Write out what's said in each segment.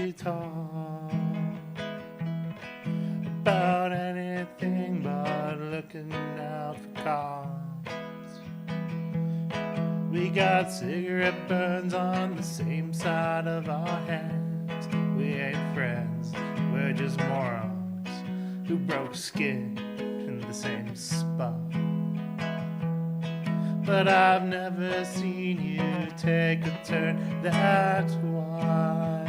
we talk about anything but looking out for cars. We got cigarette burns on the same side of our hands. We ain't friends, we're just morons who broke skin in the same spot. But I've never seen you take a turn, that's why.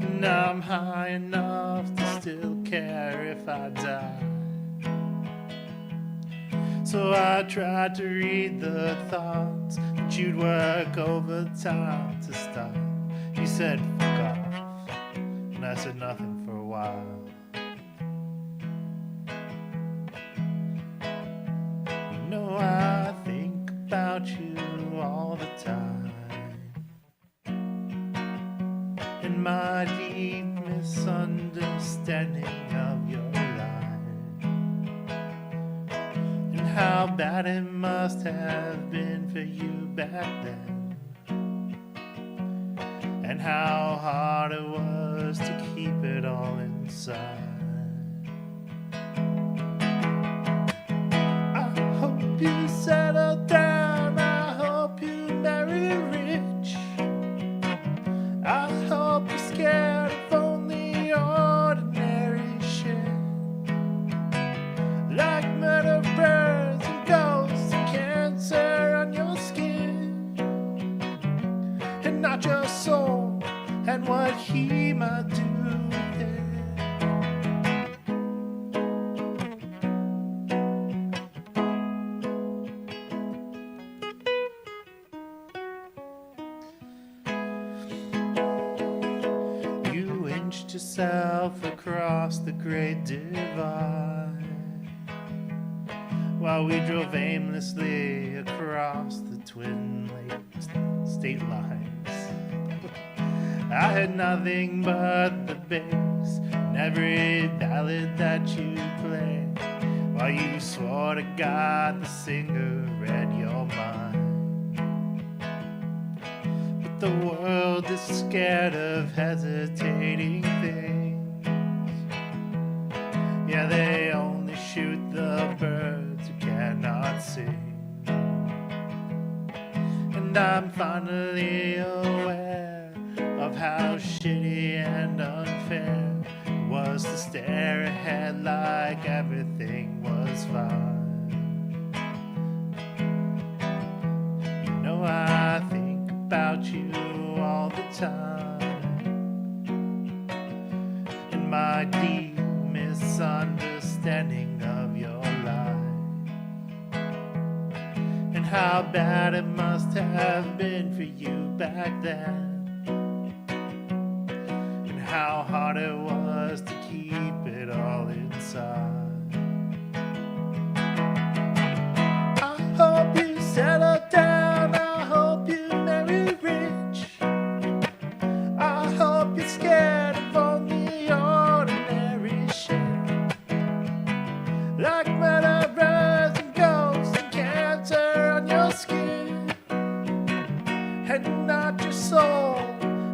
And I'm high enough to still care if I die. So I tried to read the thoughts that you'd work overtime to stop. You said fuck off, and I said nothing for a while. You know I think about you all the time, and my deep misunderstanding of your life, and how bad it must have been for you back then, and how hard it was to keep it all inside. I hope you settle down, I hope you marry rich, I hope you're scared of only ordinary shit, like murder, birds, and ghosts, and cancer on your skin, and not your soul, and what he might do with it. You inched yourself across the great divide while we drove aimlessly across the Twin Lakes state lines. I had nothing but the bass and every ballad that you played, while you swore to God the singer read your mind. But the world is scared of hesitating things. Yeah, they only shoot the birds who cannot sing. And I'm finally aware of how shitty and unfair it was to stare ahead like everything was fine. You know I think about you all the time, and my deep misunderstanding of your life, and how bad it must have been for you back then, how hard it was to keep it all inside. I hope you settle down, I hope you marry rich, I hope you're scared of only ordinary shit, like murderers and ghosts and cancer on your skin, and not your soul,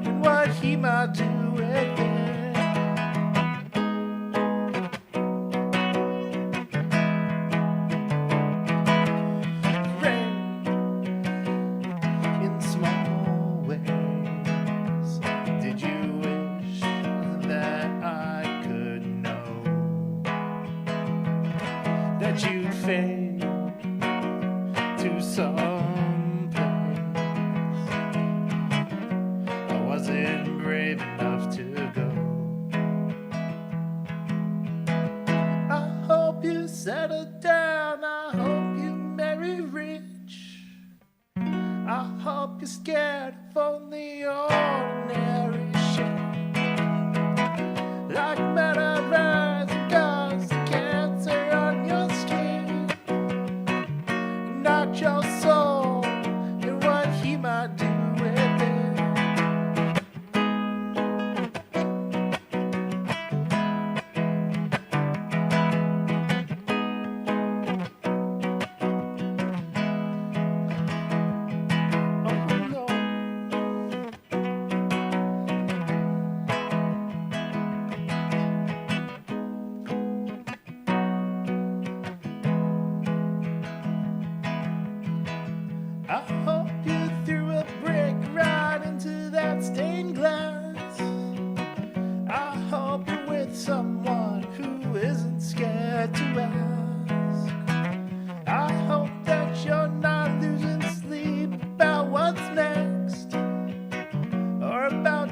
and what he might do with it. Rain in small ways. Did you wish that I could know that you'd fade to some place? I wasn't brave enough to go. I hope you settle down, I hope you marry rich, I hope you're scared of only ordinary shit, like murderers and guns and cancer on your skin, not your soul, and what he might do with it.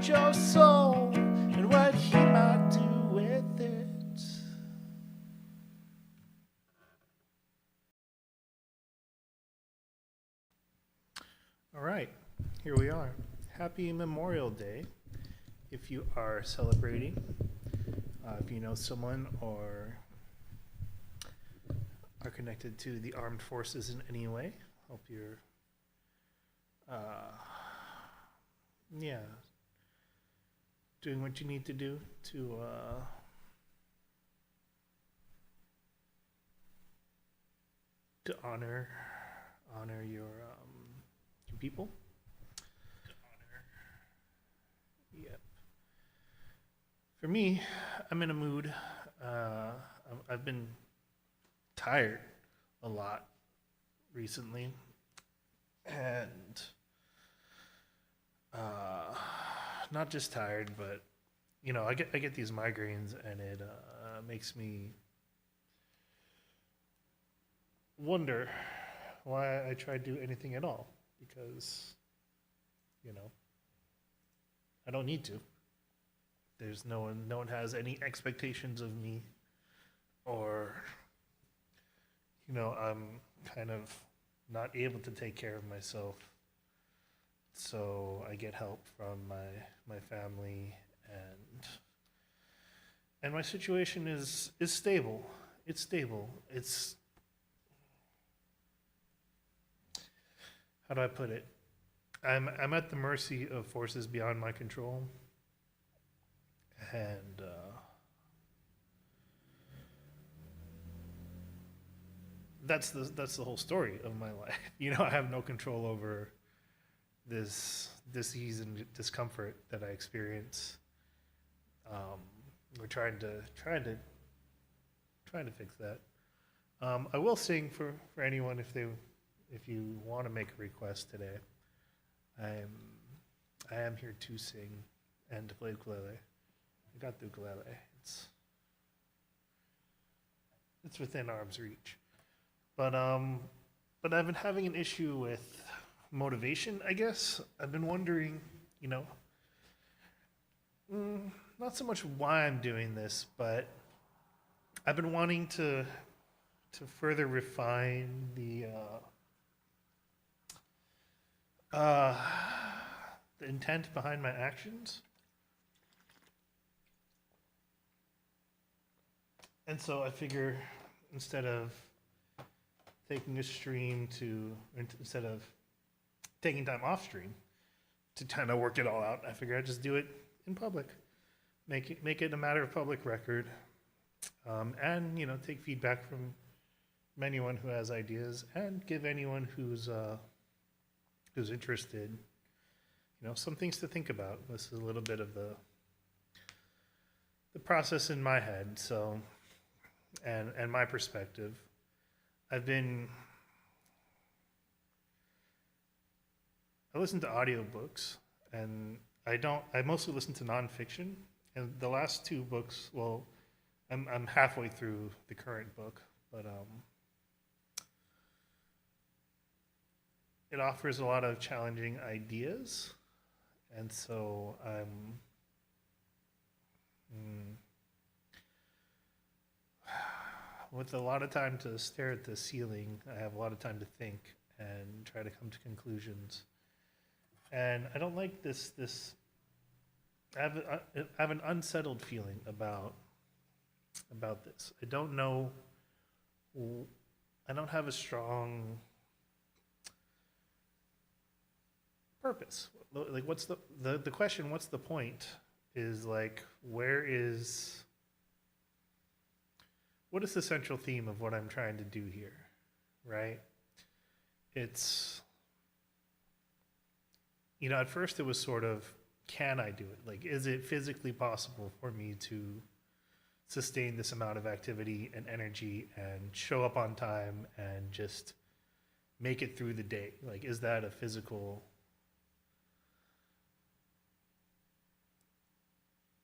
about your soul and what he might do with it. All right, here we are. Happy Memorial Day. If you are celebrating, if you know someone or are connected to the armed forces in any way, hope you're, yeah, doing what you need to do to honor your people. Yep. For me, I'm in a mood. I've been tired a lot recently, and not just tired, but I get these migraines, and it makes me wonder why I try to do anything at all, because I don't need to. There's no one has any expectations of me, or I'm kind of not able to take care of myself. So I get help from my family, and my situation is stable. It's stable. It's, how do I put it? I'm at the mercy of forces beyond my control, and that's the whole story of my life. I have no control over this disease and discomfort that I experience. We're trying to fix that. I will sing for anyone if you want to make a request today. I am here to sing and to play ukulele. I got the ukulele. It's within arm's reach. But I've been having an issue with motivation, I guess. I've been wondering, not so much why I'm doing this, but I've been wanting to further refine the intent behind my actions. And so I figure instead of taking time off stream to kind of work it all out, I figure I'd just do it in public. Make it a matter of public record. And take feedback from anyone who has ideas, and give anyone who's interested, some things to think about. This is a little bit of the process in my head, so, and my perspective. I listen to audiobooks, and I mostly listen to nonfiction, and the last two books, well, I'm halfway through the current book, but it offers a lot of challenging ideas, and so with a lot of time to stare at the ceiling, I have a lot of time to think and try to come to conclusions. And I don't like this. I have an unsettled feeling about this. I don't know. I don't have a strong purpose. Like, what's the question? What's the point? Is like, what is the central theme of what I'm trying to do here, right? It's, at first it was sort of, can I do it? Like, is it physically possible for me to sustain this amount of activity and energy and show up on time and just make it through the day? Like, is that a physical,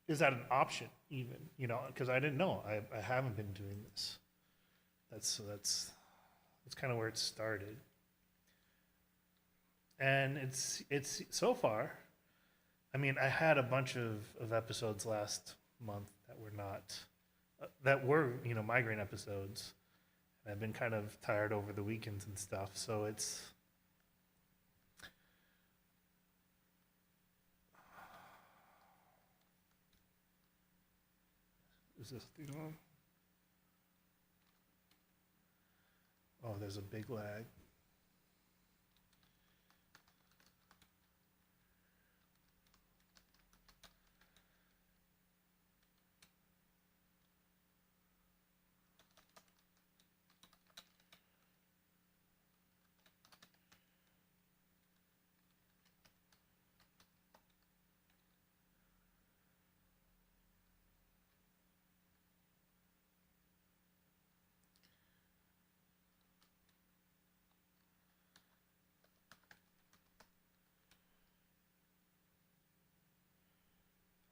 is that an option even? Because I didn't know. I haven't been doing this. That's kind of where it started. And it's so far, I mean, I had a bunch of episodes last month that were not, that were, migraine episodes. And I've been kind of tired over the weekends and stuff. So it's, is this thing on? Oh, there's a big lag.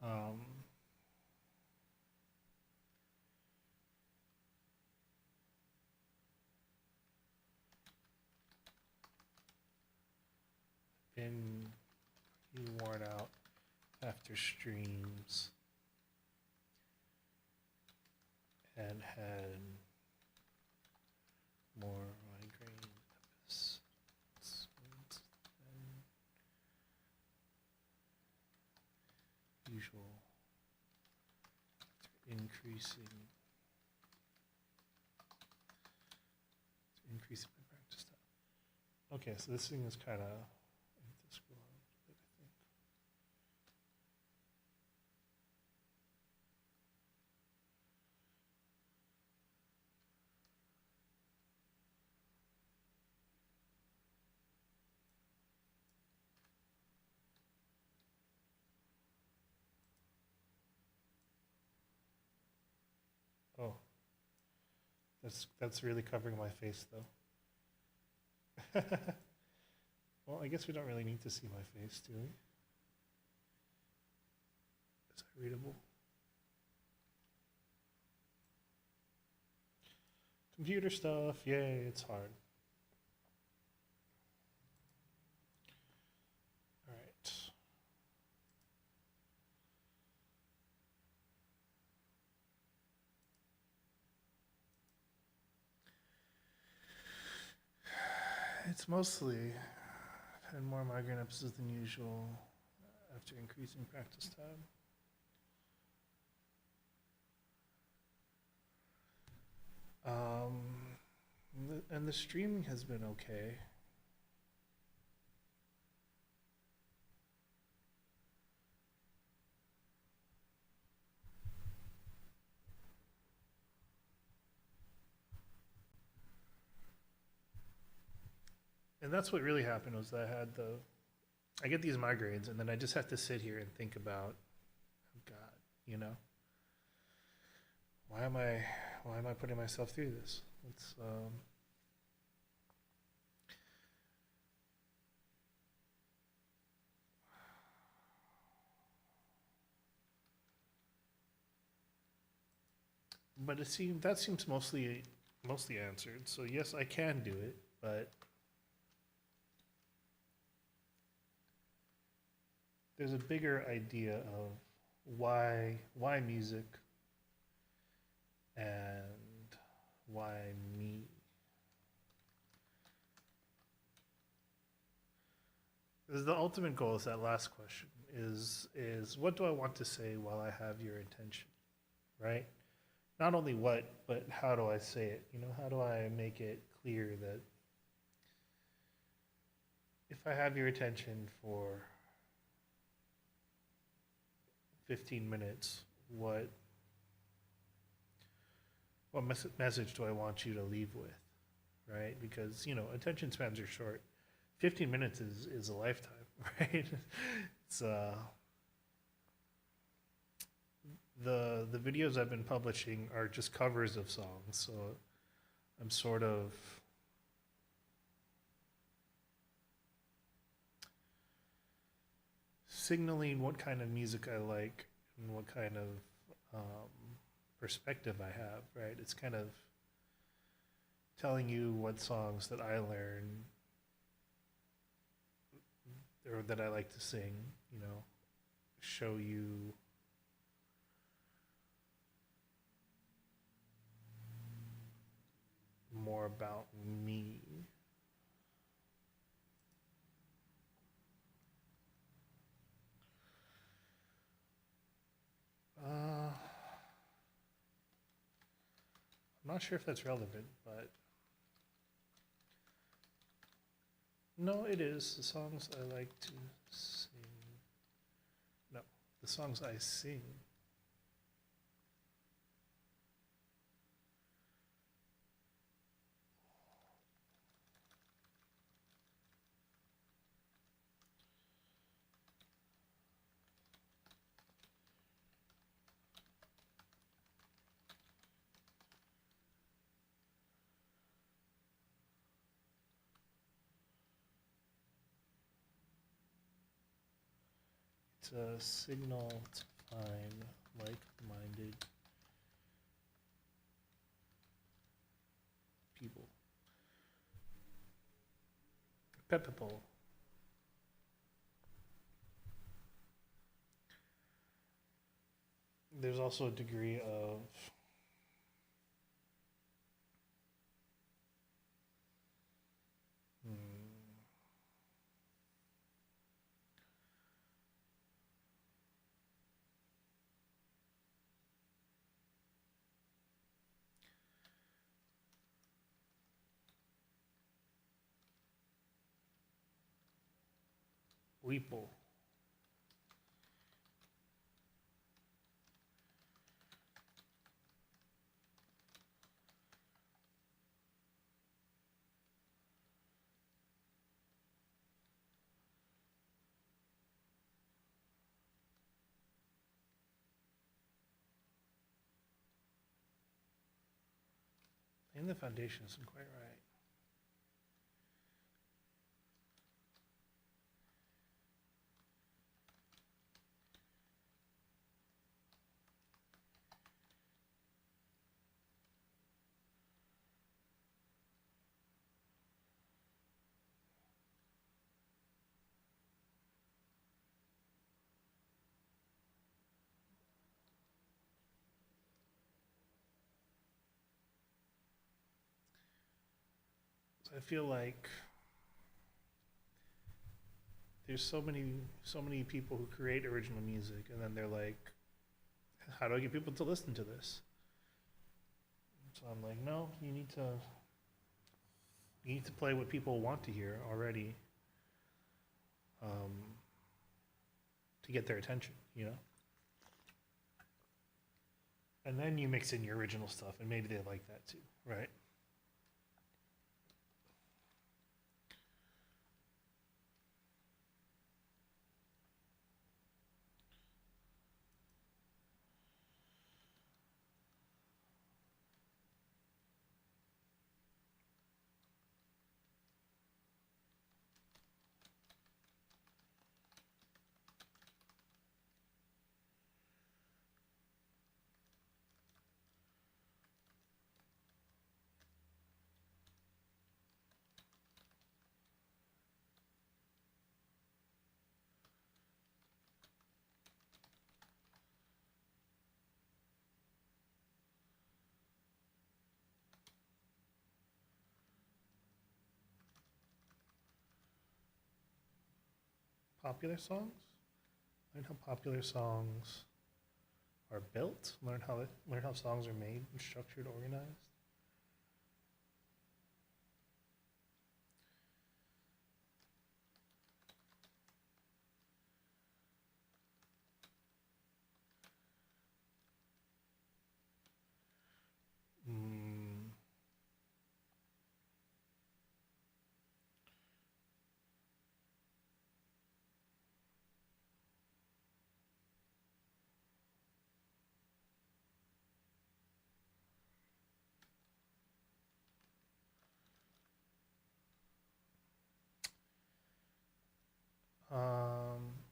Um, been pretty worn out after streams and had more migraine episodes than usual after increasing my practice time. Okay, so this thing is kind of, I need to scroll out a bit, I think. Oh, that's really covering my face though. Well, I guess we don't really need to see my face, do we? Is that readable? Computer stuff, yay, it's hard. All right. It's mostly 10 more migraine episodes than usual after increasing practice time. And the streaming has been okay. And that's what really happened was that I get these migraines and then I just have to sit here and think about, oh God, why am I putting myself through this? It's but that seems mostly answered. So yes, I can do it, but there's a bigger idea of why music and why me. The ultimate goal is that last question is what do I want to say while I have your attention, right? Not only what, but how do I say it? How do I make it clear that if I have your attention for 15 minutes, what message do I want you to leave with, right? Because, attention spans are short. 15 minutes is a lifetime, right? It's the videos I've been publishing are just covers of songs, so I'm sort of signaling what kind of music I like and what kind of perspective I have, right? It's kind of telling you what songs that I learn or that I like to sing, show you more about me. I'm not sure if that's relevant, but no, it is. The songs I like to sing. No, the songs I sing. It's a signal to find like-minded people. People. There's also a degree of weeple. And the foundation isn't quite right. So I feel like there's so many people who create original music, and then they're like, how do I get people to listen to this? So I'm like, no, you need to play what people want to hear already, um, to get their attention, you know. And then you mix in your original stuff, and maybe they like that too, right? Popular songs. Learn how popular songs are built. Learn how songs are made and structured, organized. Mm.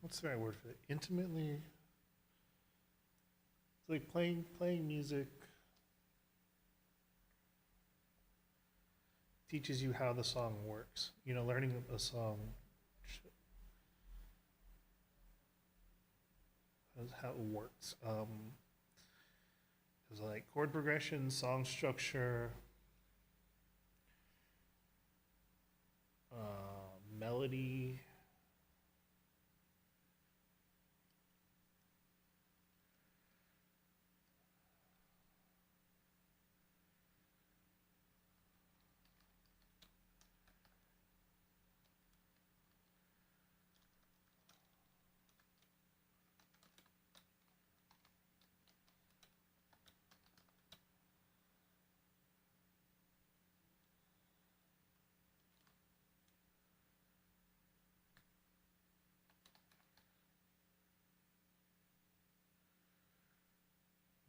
What's the right word for it? Intimately. It's like playing music teaches you how the song works. You know, learning a song how it works. There's like chord progression, song structure, melody.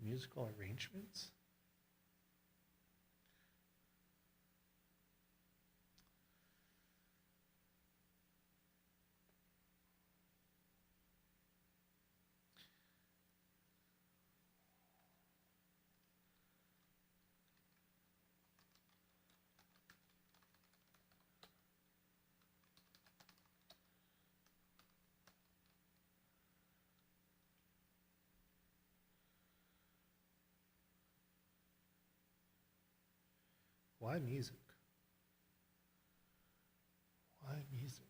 Musical arrangements? Why music? Why music?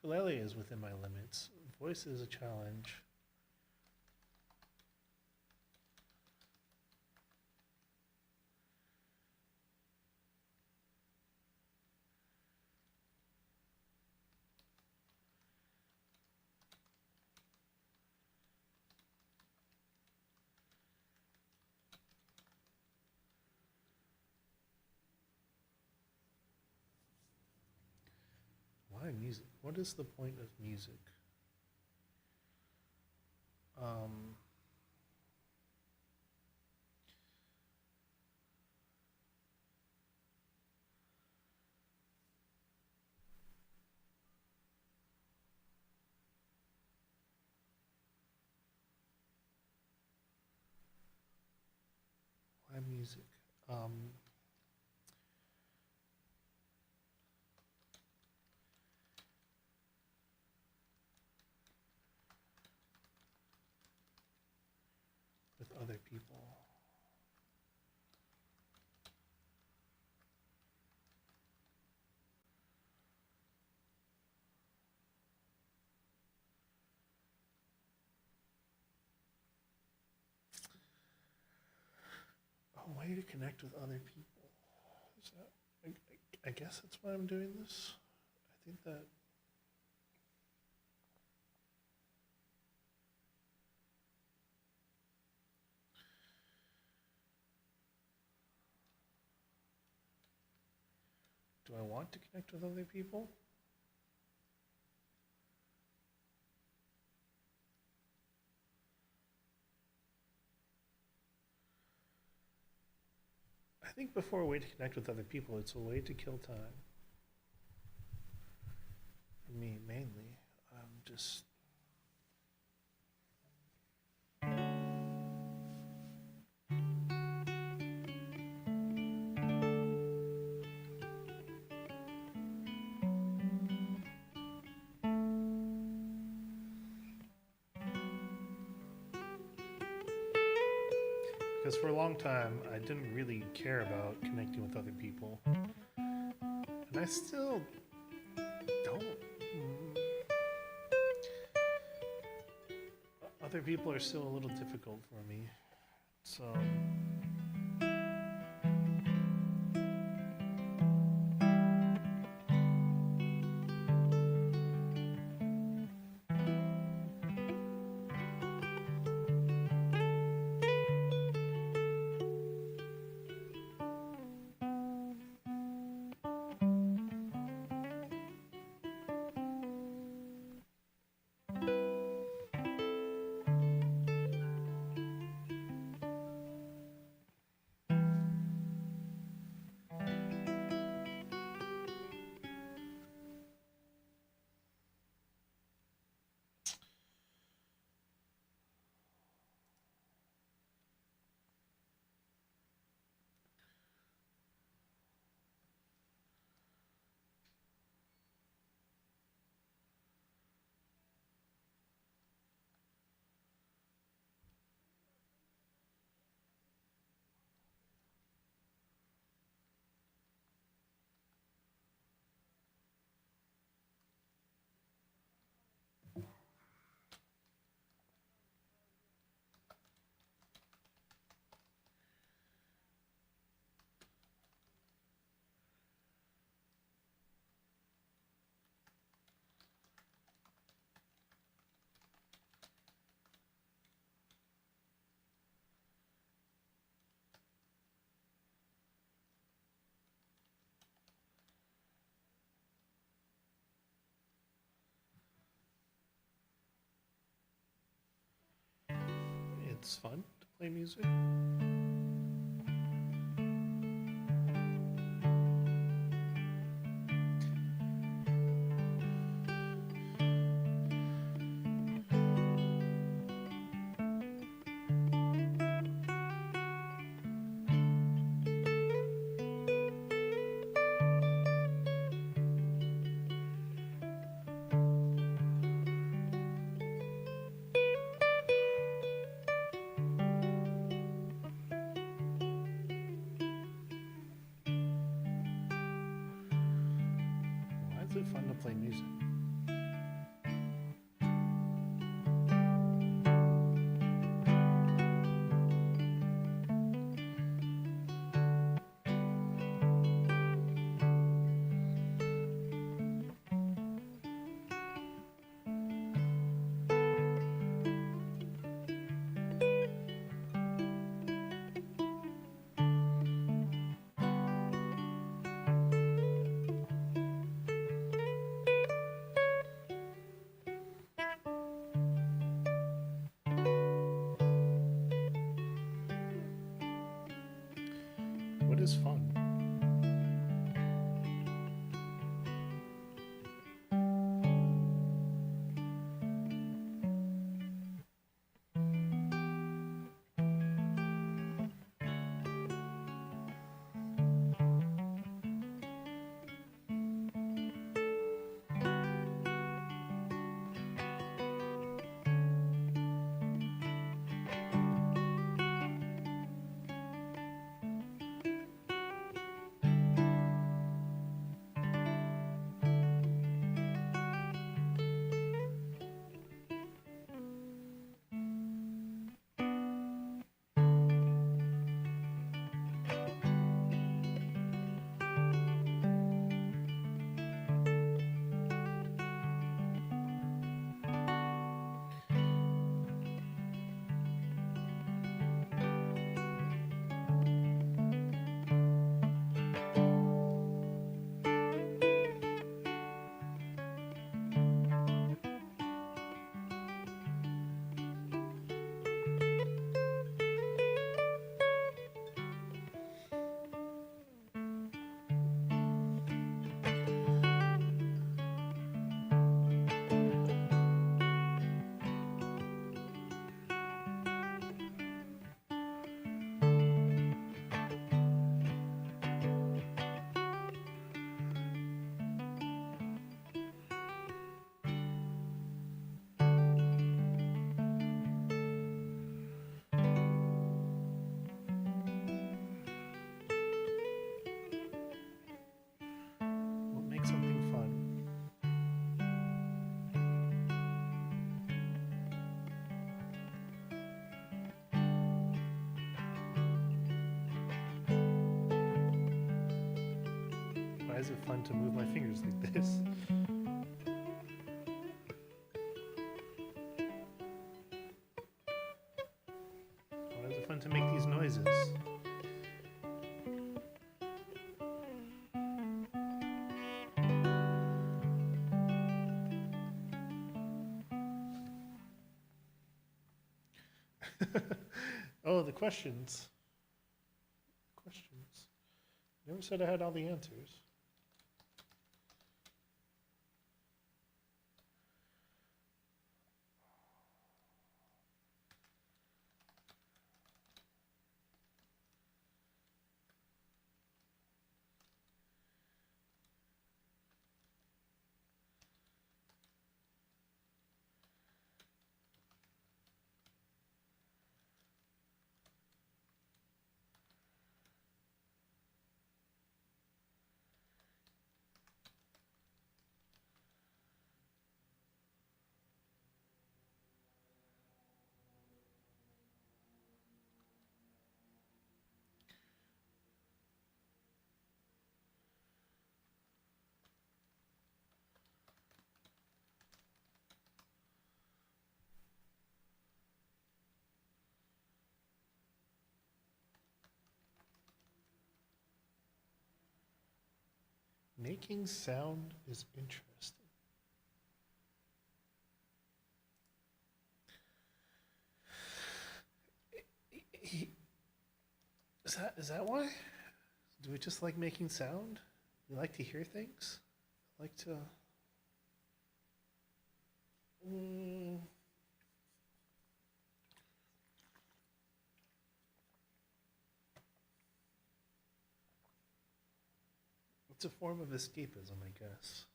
Ukulele is within my limits. Voice is a challenge. Why music? What is the point of music? Um, why music? With other people. A way to connect with other people. Is that, I guess that's why I'm doing this. I think that do I want to connect with other people? I think before a way to connect with other people, it's a way to kill time. For me, mainly. I'm just. Because for a long time, I didn't really care about connecting with other people. And I still don't. Other people are still a little difficult for me. So. it's fun to play music. Why is it fun to play music? What is fun? What makes something fun? Why is it fun to move my fingers like this? Why is it fun to make these noises? Oh, the questions. Questions. Never said I had all the answers. Making sound is interesting. Is that why? Do we just like making sound? We like to hear things? Like to. Mm, it's a form of escapism, I guess.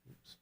Oops.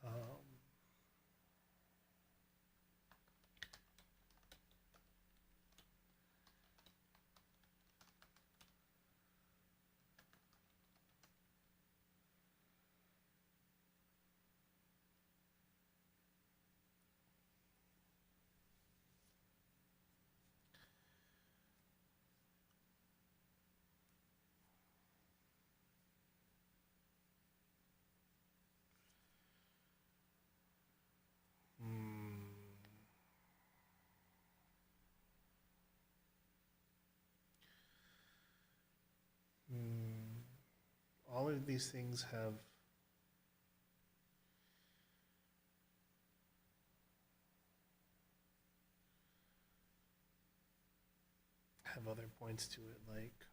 Um, hmm. Hmm. All of these things have other points to it, like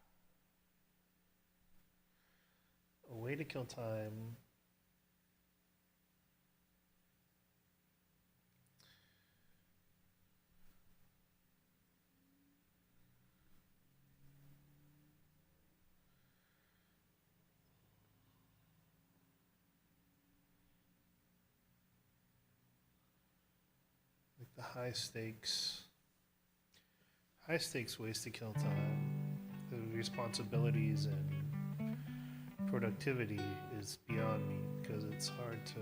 a way to kill time. Like the high stakes ways to kill time. The responsibilities and productivity is beyond me because it's hard to.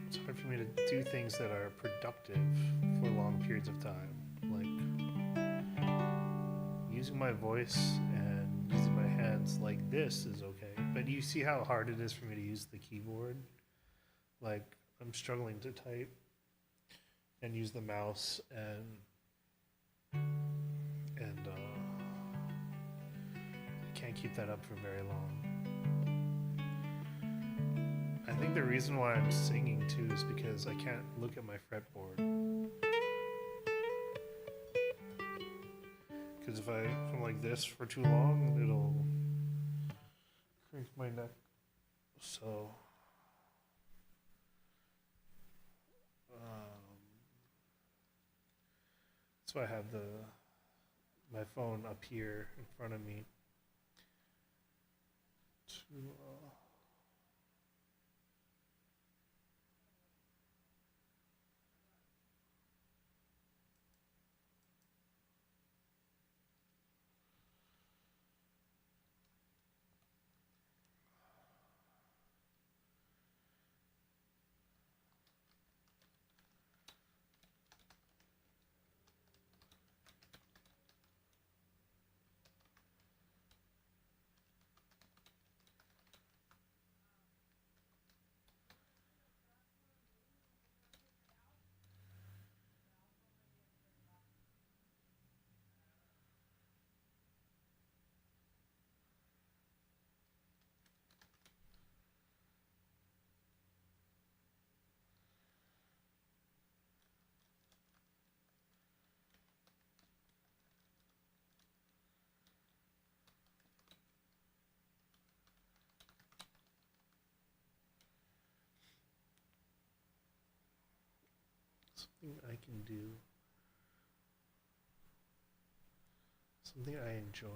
It's hard for me to do things that are productive for long periods of time. Like using my voice and using my hands like this is okay. But you see how hard it is for me to use the keyboard? Like I'm struggling to type and use the mouse and I can't keep that up for very long. I think the reason why I'm singing too is because I can't look at my fretboard. Because if I'm like this for too long, it'll crank my neck. So, that's why I have my phone up here in front of me. To, something I can do, something I enjoy.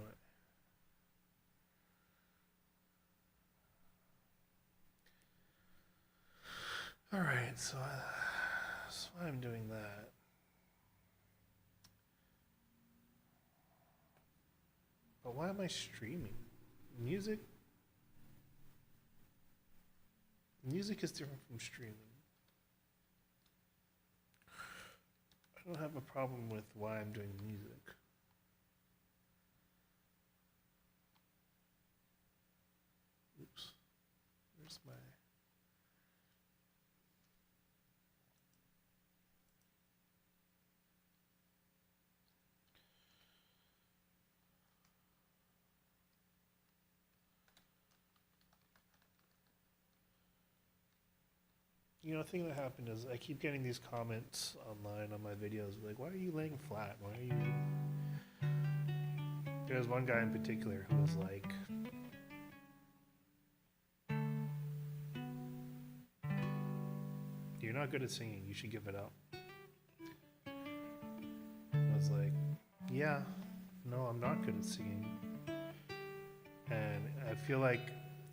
All right, so I'm doing that. But why am I streaming? Music? Music is different from streaming. I don't have a problem with why I'm doing music. Oops. Where's my... You know, the thing that happened is I keep getting these comments online on my videos like, why are you laying flat? Why are you... There's one guy in particular who was like, you're not good at singing, you should give it up. I was like, yeah, no, I'm not good at singing. And I feel like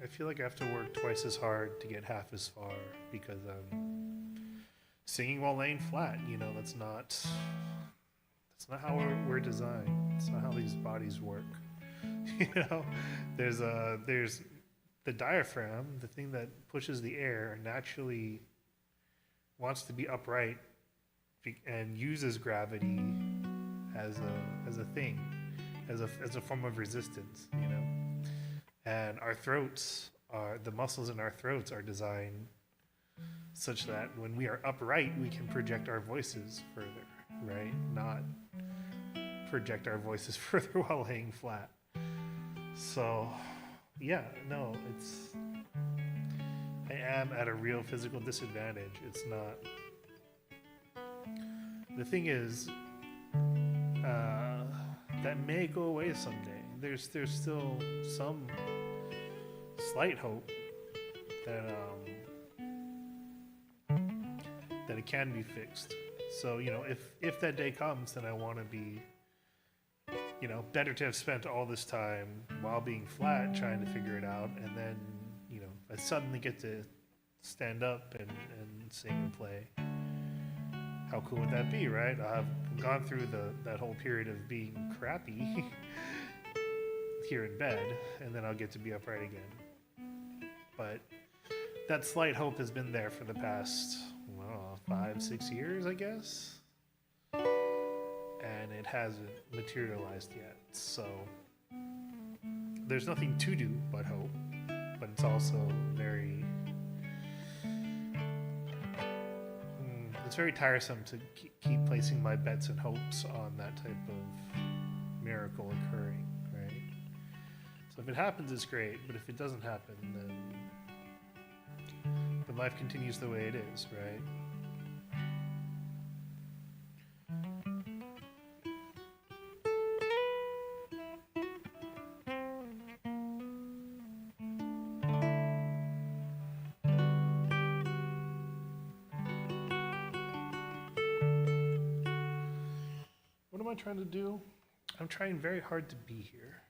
I have to work twice as hard to get half as far because I'm singing while laying flat. You know, that's not how we're designed. It's not how these bodies work. You know, there's the diaphragm, the thing that pushes the air, naturally wants to be upright and uses gravity as a thing, as a form of resistance. You know. And our throats, the muscles in our throats are designed such that when we are upright, we can project our voices further, right? Not project our voices further while laying flat. So, yeah, no, I am at a real physical disadvantage. It's not. The thing is, that may go away someday. There's still some slight hope that it can be fixed. So, you know, if that day comes, then I want to be, you know, better to have spent all this time while being flat trying to figure it out, and then, you know, I suddenly get to stand up and sing and play. How cool would that be, right? I've gone through that whole period of being crappy here in bed, and then I'll get to be upright again. But that slight hope has been there for the past 5-6 years, I guess, and it hasn't materialized yet. So there's nothing to do but hope, but it's also very tiresome to keep placing my bets and hopes on that type of miracle occurring, right? So if it happens, it's great, but if it doesn't happen, then life continues the way it is, right? What am I trying to do? I'm trying very hard to be here.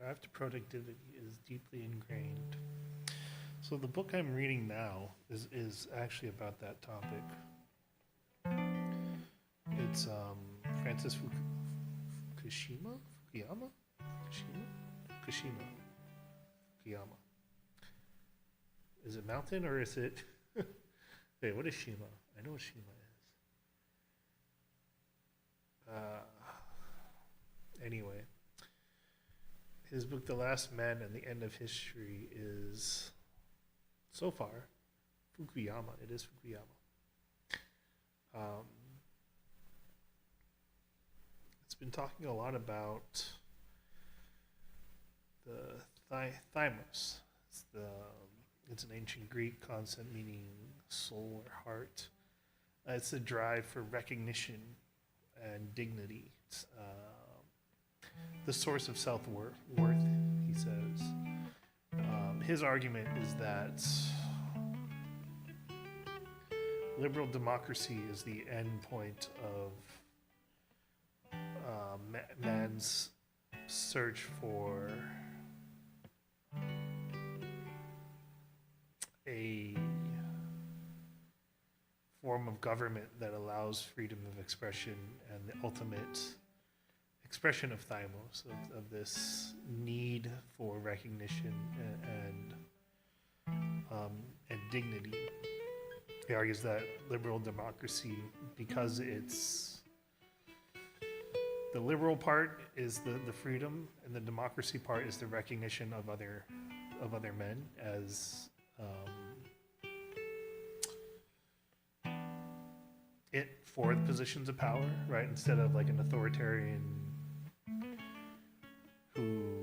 Drive to productivity is deeply ingrained. So the book I'm reading now is actually about that topic. It's Francis Fukuyama? Is it mountain or is it... Wait, what is Shima? I know what Shima is. Anyway, his book, The Last Man and the End of History, is, so far, Fukuyama. It is Fukuyama. It's been talking a lot about the thymos. It's an ancient Greek concept meaning soul or heart. It's the drive for recognition and dignity. It's the source of self-worth, he says. His argument is that liberal democracy is the end point of man's search for a form of government that allows freedom of expression and the ultimate expression of thymos, of this need for recognition and dignity. He argues that liberal democracy, because it's the liberal part is the freedom, and the democracy part is the recognition of other men as it for the positions of power, right? Instead of like an authoritarian who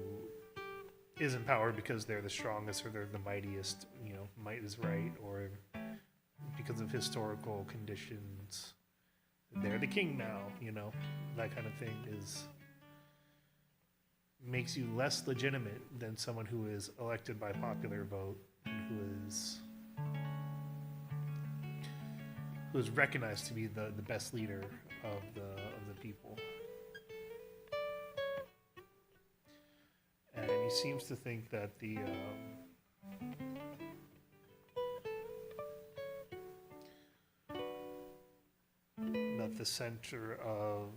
is in power because they're the strongest or they're the mightiest, might is right, or because of historical conditions, they're the king now, that kind of thing makes you less legitimate than someone who is elected by popular vote and who is recognized to be the best leader of the people. And he seems to think that the center of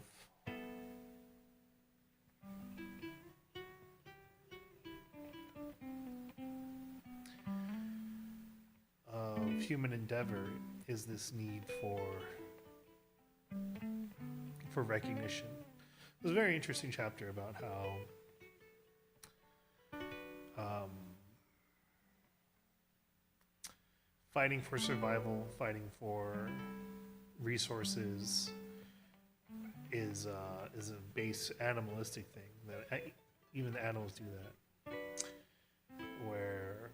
human endeavor is this need for recognition. It was a very interesting chapter about how fighting for survival, fighting for resources is a base animalistic thing that even the animals do that, where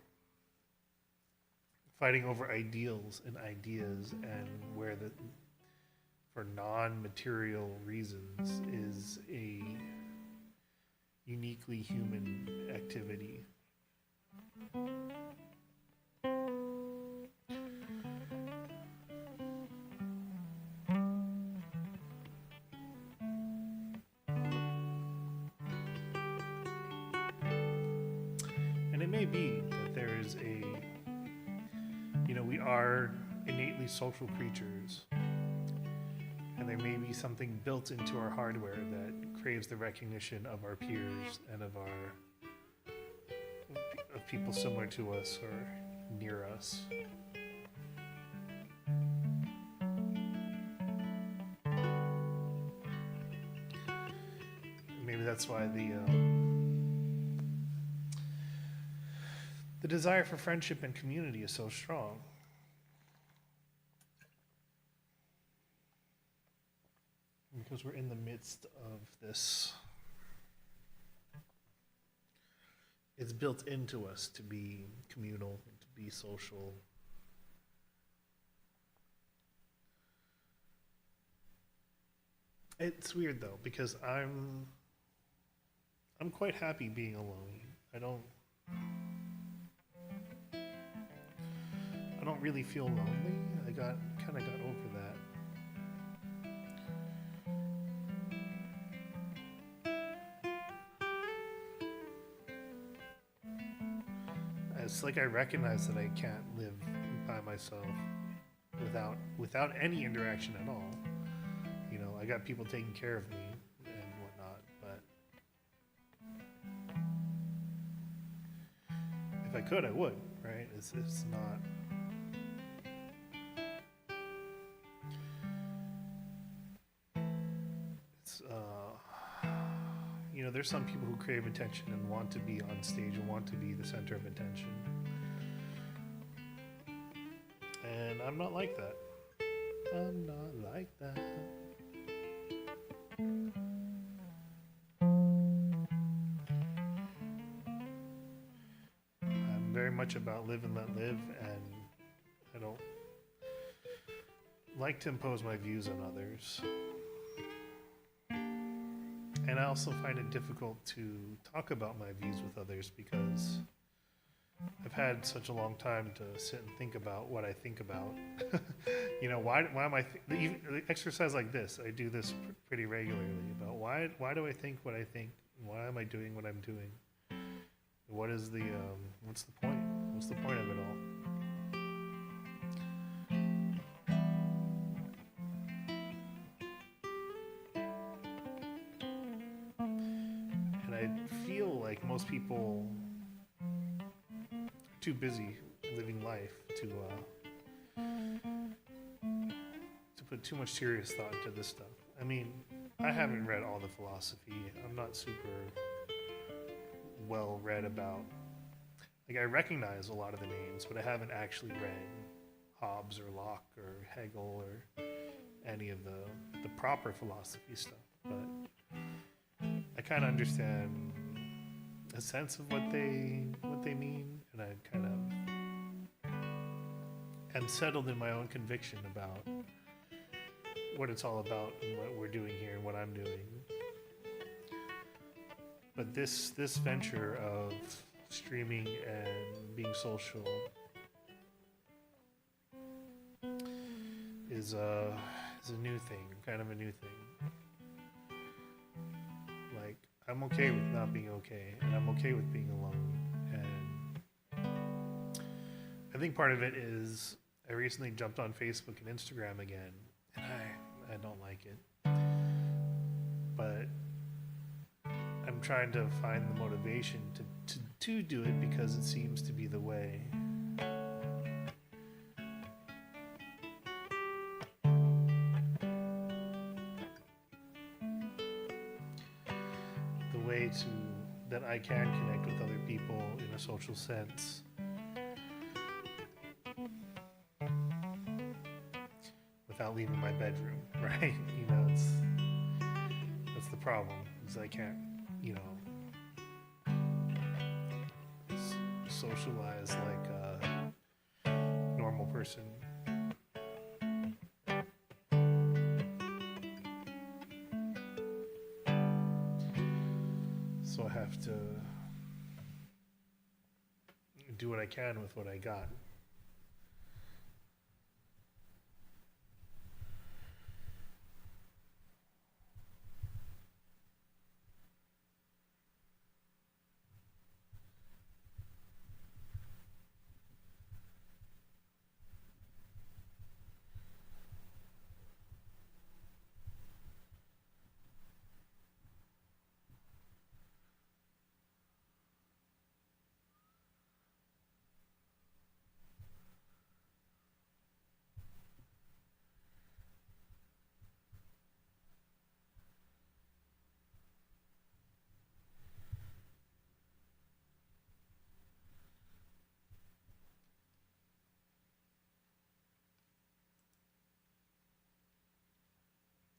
fighting over ideals and ideas and where for non-material reasons is a uniquely human activity. And it may be that there is we are innately social creatures, and there may be something built into our hardware that craves the recognition of our peers and of people similar to us or near us. Maybe that's why the desire for friendship and community is so strong. Because we're in the midst of this. It's built into us to be communal, to be social. It's weird though, because I'm quite happy being alone. I don't really feel lonely. I kind of got over that. it's like I recognize that I can't live by myself without any interaction at all. You know, I got people taking care of me and whatnot, but if I could, I would. Right? It's not. It's you know, there's some people who crave attention and want to be on stage and want to be the center of attention, and I'm not like that. I'm not like that. I'm very much about live and let live, and I don't like to impose my views on others. And I also find it difficult to talk about my views with others because I've had such a long time to sit and think about what I think about. You know, why am I even exercise like this? I do this pretty regularly about why do I think what I think? Why am I doing what I'm doing? What is the what's the point? What's the point of it all? And I feel like most people are too busy living life to put too much serious thought into this stuff. I mean, I haven't read all the philosophy. I'm not super well read about. Like, I recognize a lot of the names, but I haven't actually read Hobbes or Locke or Hegel or any of the proper philosophy stuff. But I kind of understand a sense of what they mean, and I kind of am settled in my own conviction about what it's all about and what we're doing here and what I'm doing. But this venture of streaming and being social is a new thing, kind of a new thing. Like, I'm okay with not being okay, and I'm okay with being alone. And I think part of it is I recently jumped on Facebook and Instagram again, and I don't like it. But I'm trying to find the motivation to do it because it seems to be the way. The way that I can connect with other people in a social sense. Without leaving my bedroom, right? You know, that's the problem, is I can't, you know, socialize like a normal person. So I have to do what I can with what I got.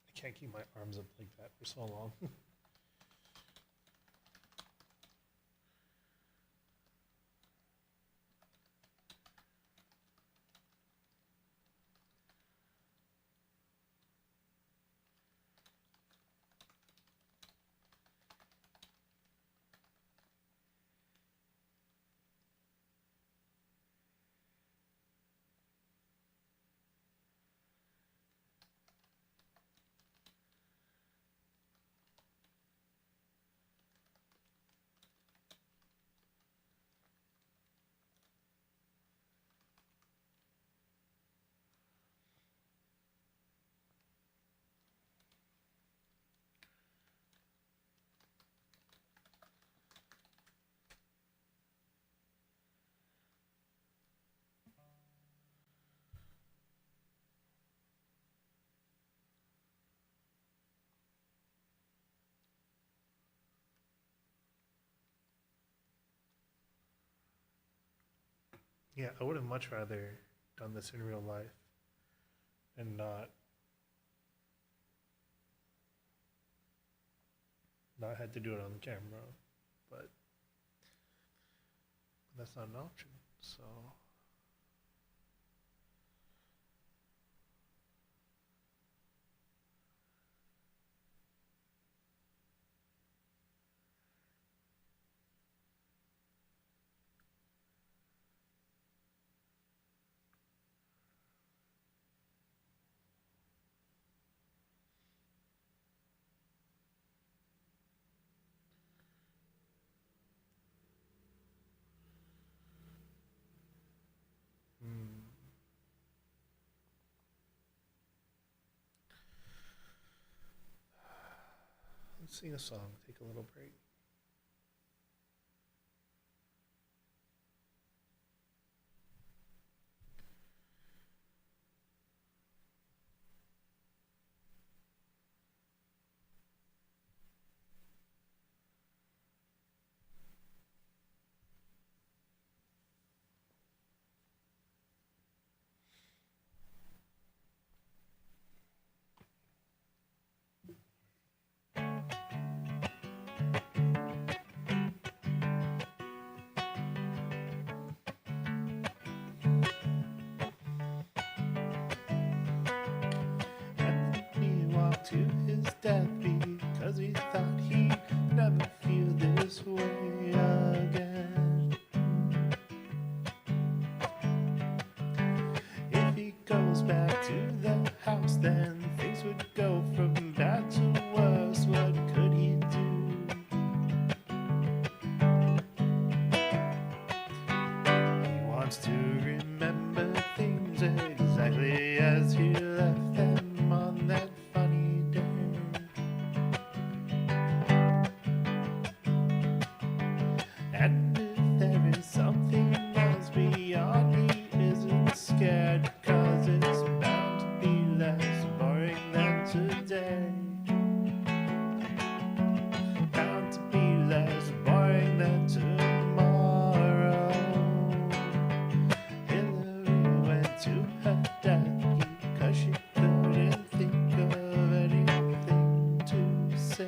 I can't keep my arms up like that for so long. Yeah, I would have much rather done this in real life and not had to do it on camera, but that's not an option. So mm, let's sing a song. Take a little break. And then he walked to his death because he thought he'd never feel this way again. If he goes back to the house, then things would go from bad to worse. What could he do? He wants to remember things exactly as he left them on that funny day. And if there is something else beyond, he isn't scared, 'cause it's bound to be less boring than today. Bound to be less boring than tomorrow. Hillary went to her death because she couldn't think of anything to say.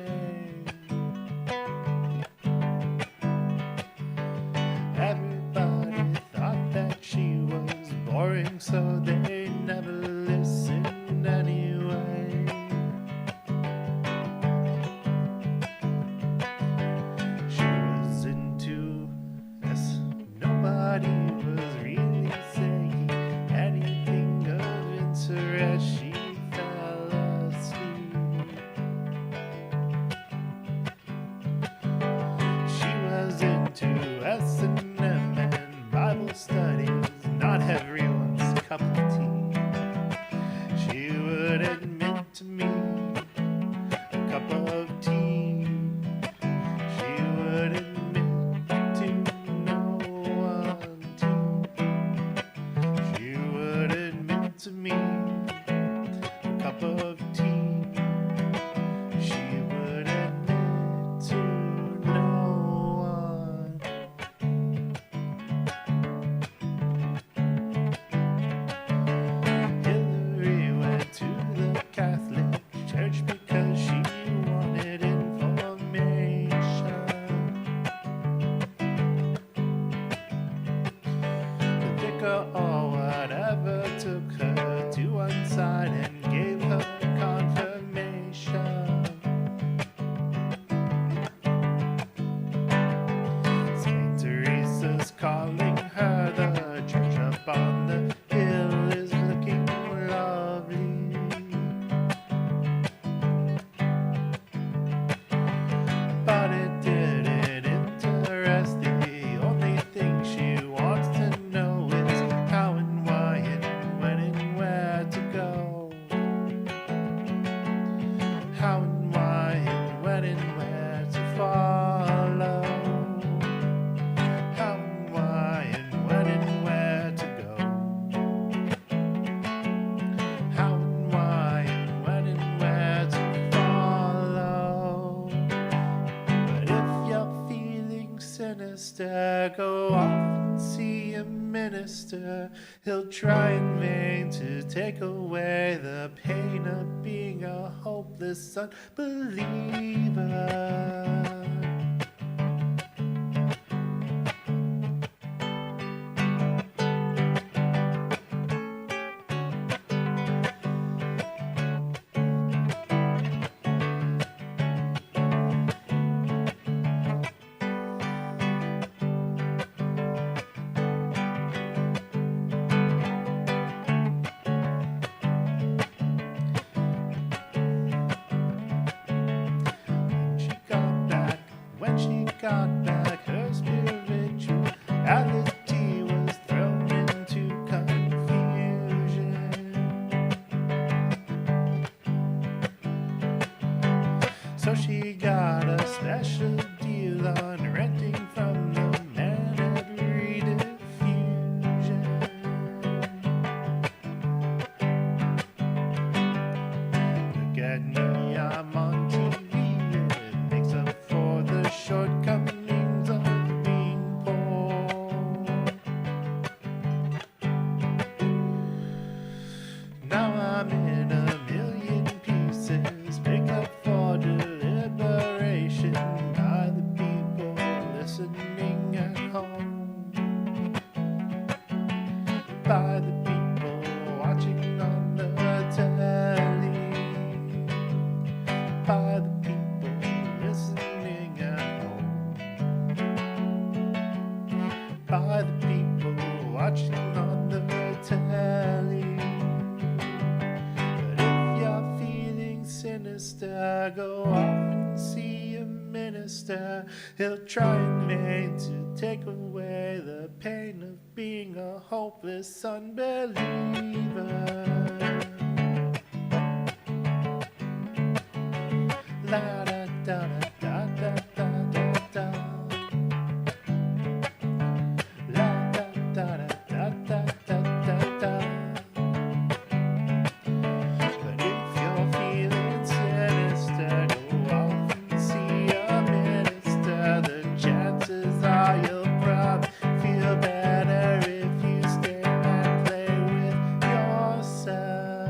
Everybody thought that she was boring, so they never listened anyway. She was into this. Nobody was really saying anything of interest. She fell asleep. She was into S&M and Bible studies, not everyone's cup of tea. She would admit to me a cup of tea. She would admit to no one tea. She would admit to me a cup of tea. She would admit to no one. Hillary went to the Catholic Church because she wanted information. The vicar or whatever took her to one side and gave her confirmation. Saint Teresa's calling her. The church up on the hill is looking lovely. But it didn't interest. The only thing she wants to know is how and why and when and where to go. How and why and when and where to follow. How and why and when and where to go. How and why and when and where to follow. But if you're feeling sinister, go off and see a a minister. He'll try in vain to take away the pain of being a hopeless unbeliever. When she got back, her spirituality was thrown into confusion. So she got a special deal on renting from the man at Rediffusion. Look at me, I'm on TV. It makes up for the shortcomings of being poor. Now I'm in a million pieces, make up for deliberation by the people listening at home, by the people watching on the telly, by the people listening at home, by the people watching on the telly. But if you're feeling sinister, go off and see a minister. He'll try in vain to take away the pain of being a hopeless unbeliever. La da da da da da da da. La da da da da da da da. But if you're feeling sinister, go off and see a minister. The chances are you'll probably feel better if you stay and play with yourself.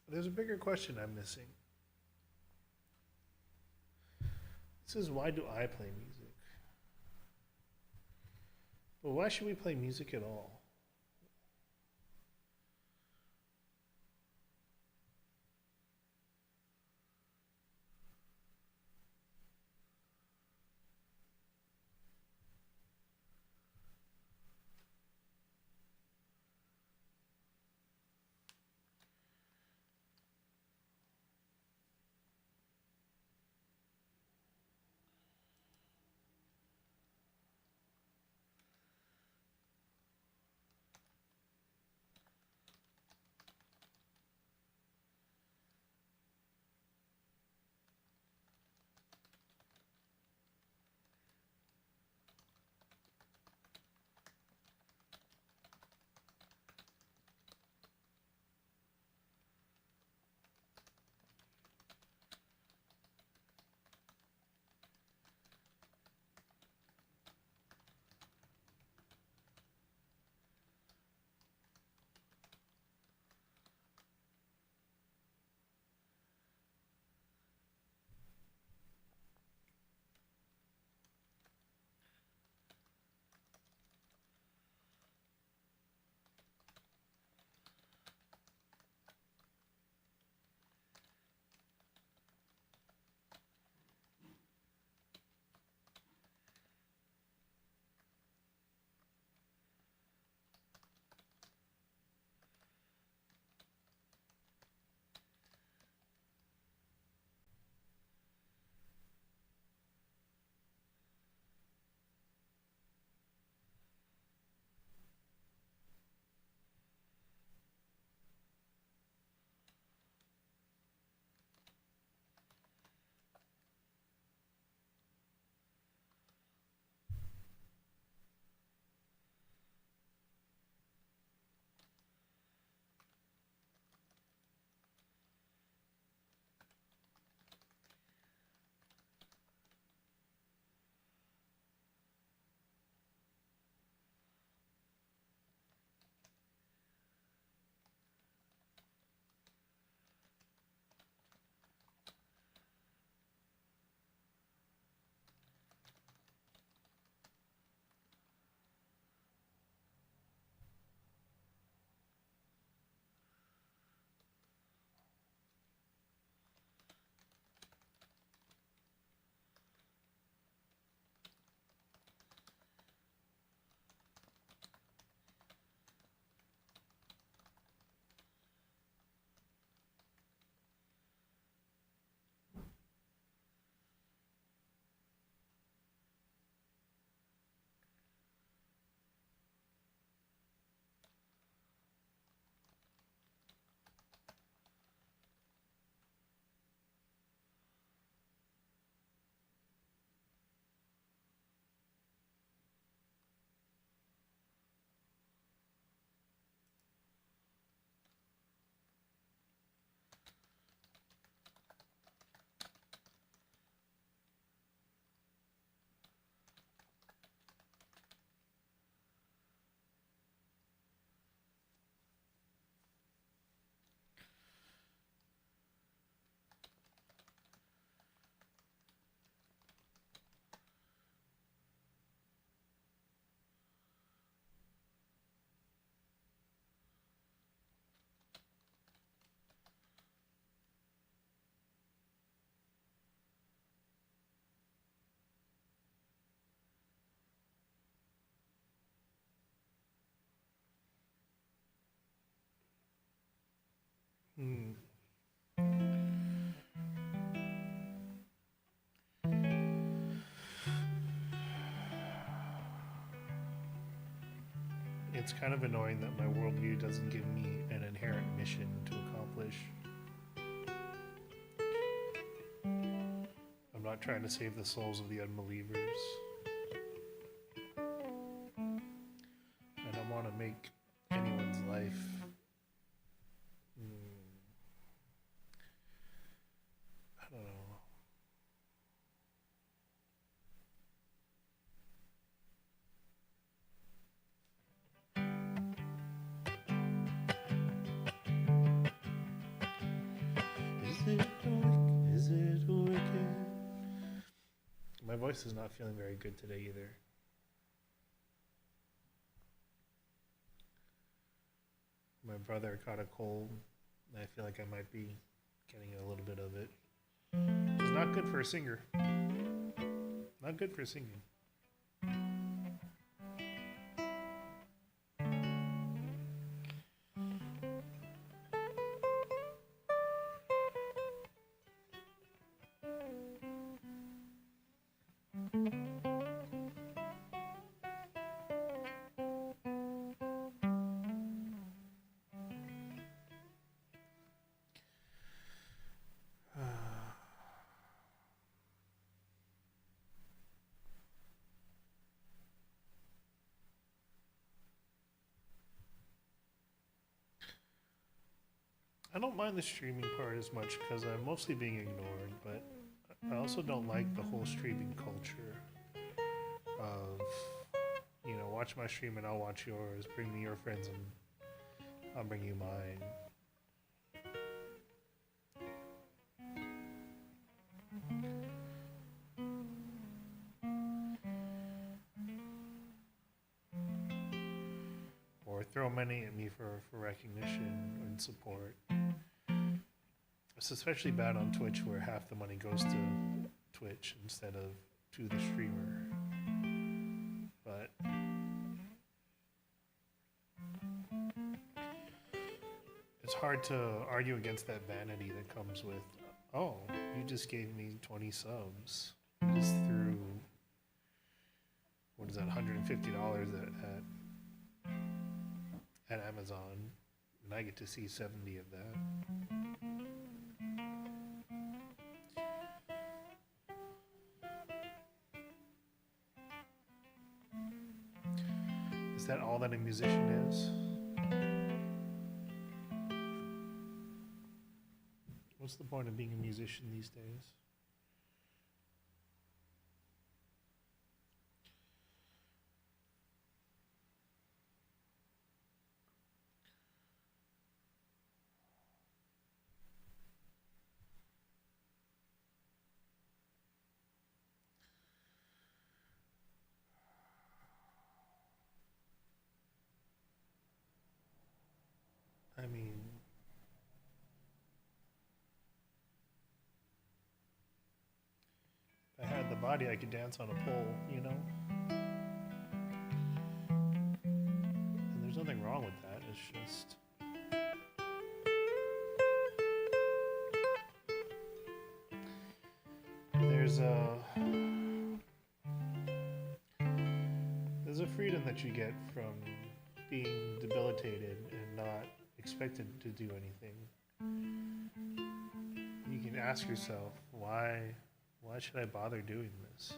There's a bigger question I'm missing. This is, why do I play music? But why should we play music at all? Mm. It's kind of annoying that my worldview doesn't give me an inherent mission to accomplish. I'm not trying to save the souls of the unbelievers. I don't want to make anyone's life I don't know. Is it wicked? My voice is not feeling very good today either. My brother caught a cold, and I feel like I might be getting a little bit of it. It's not good for a singer. Not good for singing. I don't mind the streaming part as much because I'm mostly being ignored, but I also don't like the whole streaming culture of, watch my stream and I'll watch yours, bring me your friends and I'll bring you mine. Or throw money at me for recognition and support. It's especially bad on Twitch where half the money goes to Twitch instead of to the streamer. But it's hard to argue against that vanity that comes with, oh, you just gave me 20 subs. You just threw, what is that, $150 at Amazon, and I get to see 70 of that. Is that all that a musician is? What's the point of being a musician these days? I mean, if I had the body, I could dance on a pole, And there's nothing wrong with that. It's just there's a freedom that you get from being debilitated and not expected to do anything. You can ask yourself, why should I bother doing this?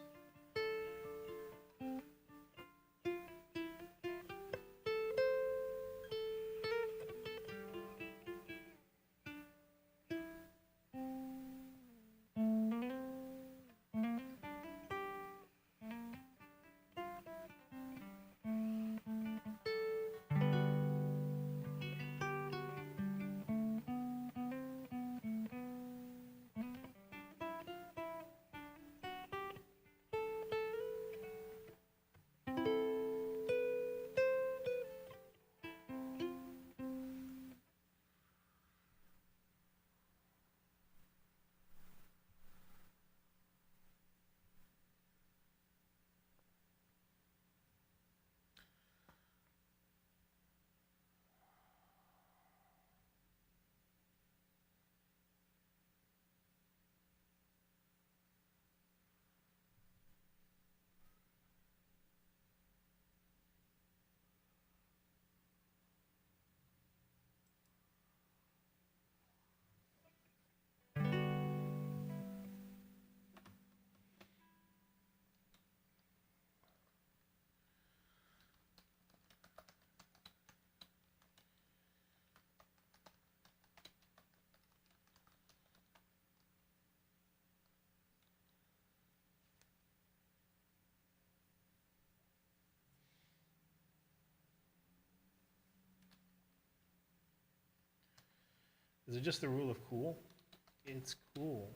Is it just the rule of cool? It's cool.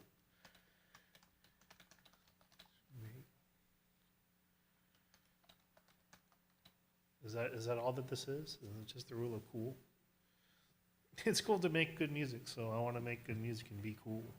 Is that all that this is? Is it just the rule of cool? It's cool to make good music, so I want to make good music and be cool.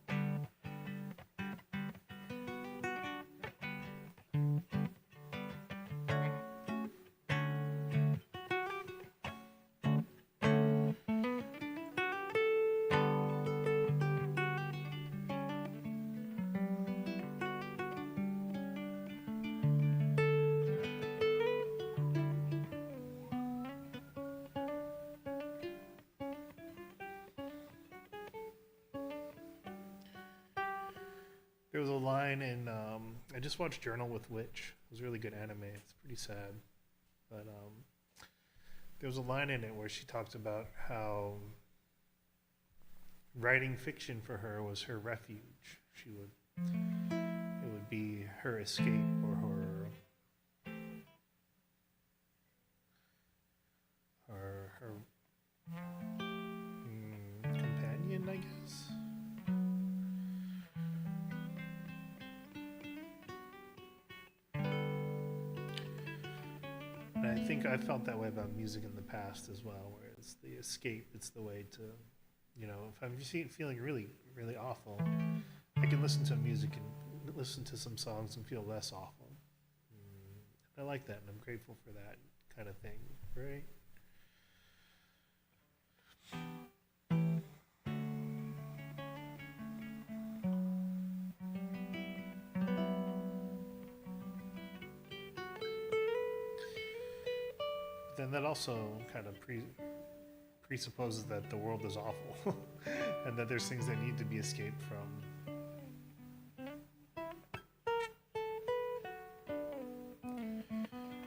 There was a line in I just watched Journal with Witch. It was a really good anime. It's pretty sad, but there was a line in it where she talks about how writing fiction for her was her refuge. It would be her escape or her companion, I guess. And I think I felt that way about music in the past as well, where it's the escape, it's the way to, if I'm feeling really, really awful, I can listen to music and listen to some songs and feel less awful. I like that, and I'm grateful for that kind of thing, right? Then that also kind of presupposes that the world is awful and that there's things that need to be escaped from.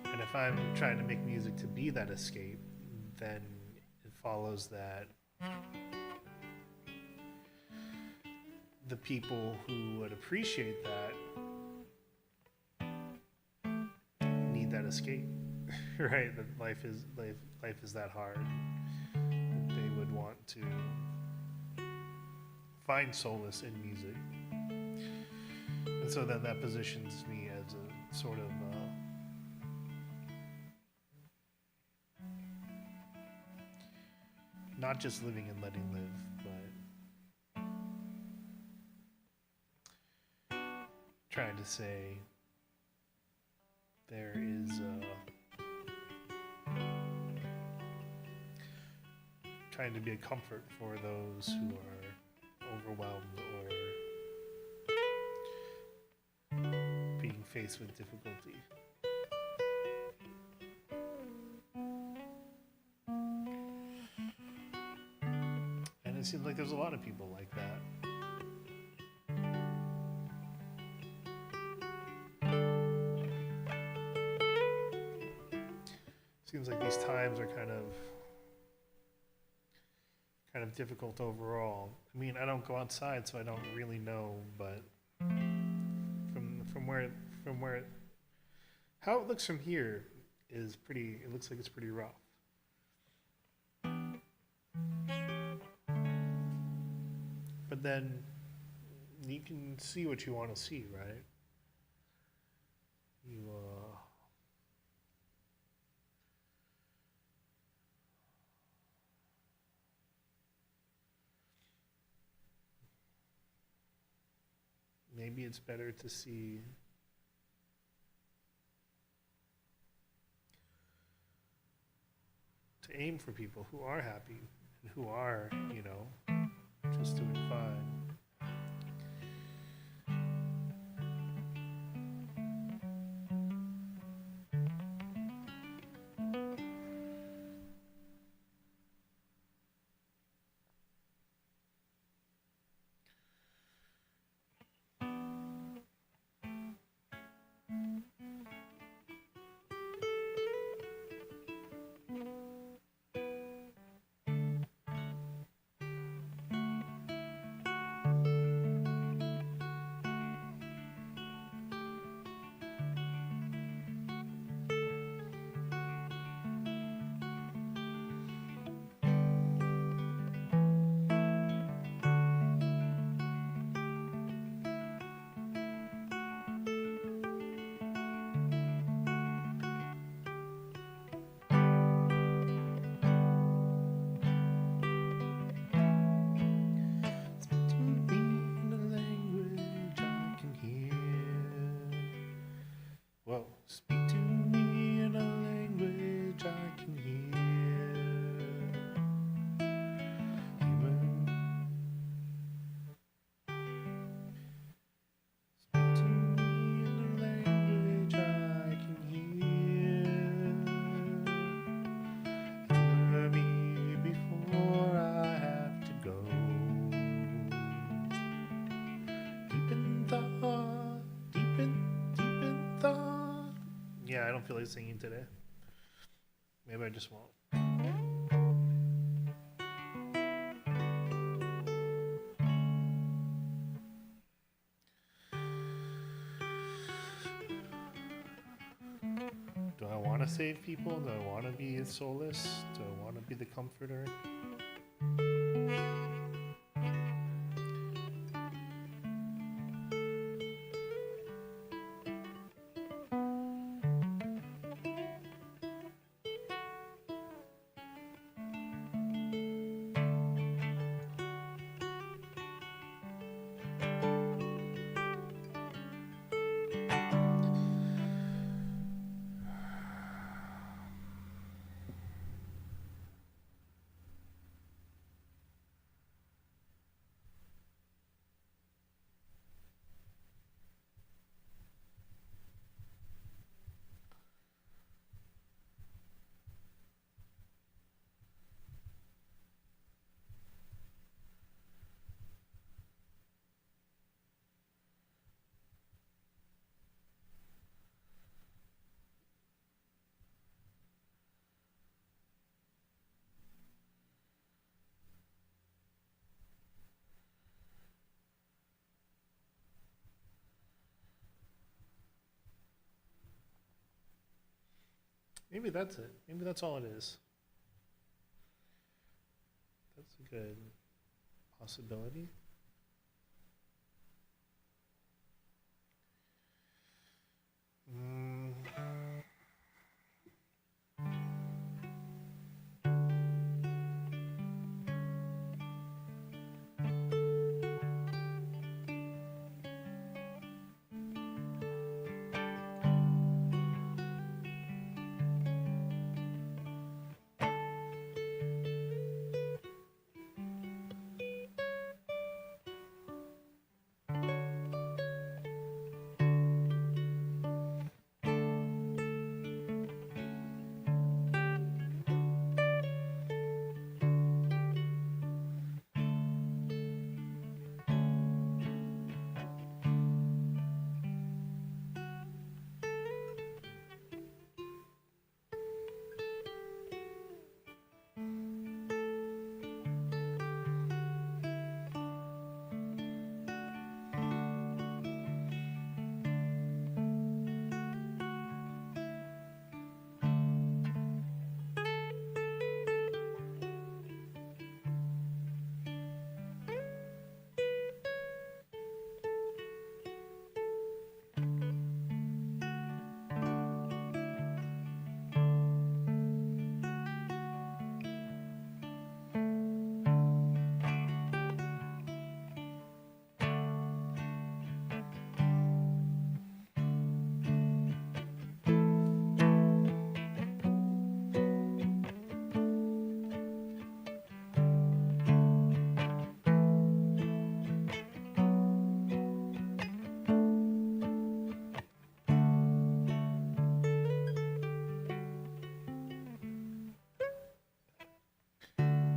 And if I'm trying to make music to be that escape, then it follows that the people who would appreciate that need that escape. Right, that life is that hard. They would want to find solace in music, and so then that positions me as a sort of not just living and letting live, but trying to say there is trying to be a comfort for those who are overwhelmed or being faced with difficulty. And it seems like there's a lot of people like that. Seems like these times are kind of difficult overall. I mean, I don't go outside, so I don't really know, but from where how it looks from here is pretty. It looks like it's pretty rough. But then you can see what you want to see, right? Maybe it's better to see to aim for people who are happy and who are, just doing fine. Liz singing today. Maybe I just won't. Do I want to save people? Do I want to be a solace? Do I want to be the comforter? Maybe that's it. Maybe that's all it is. That's a good possibility.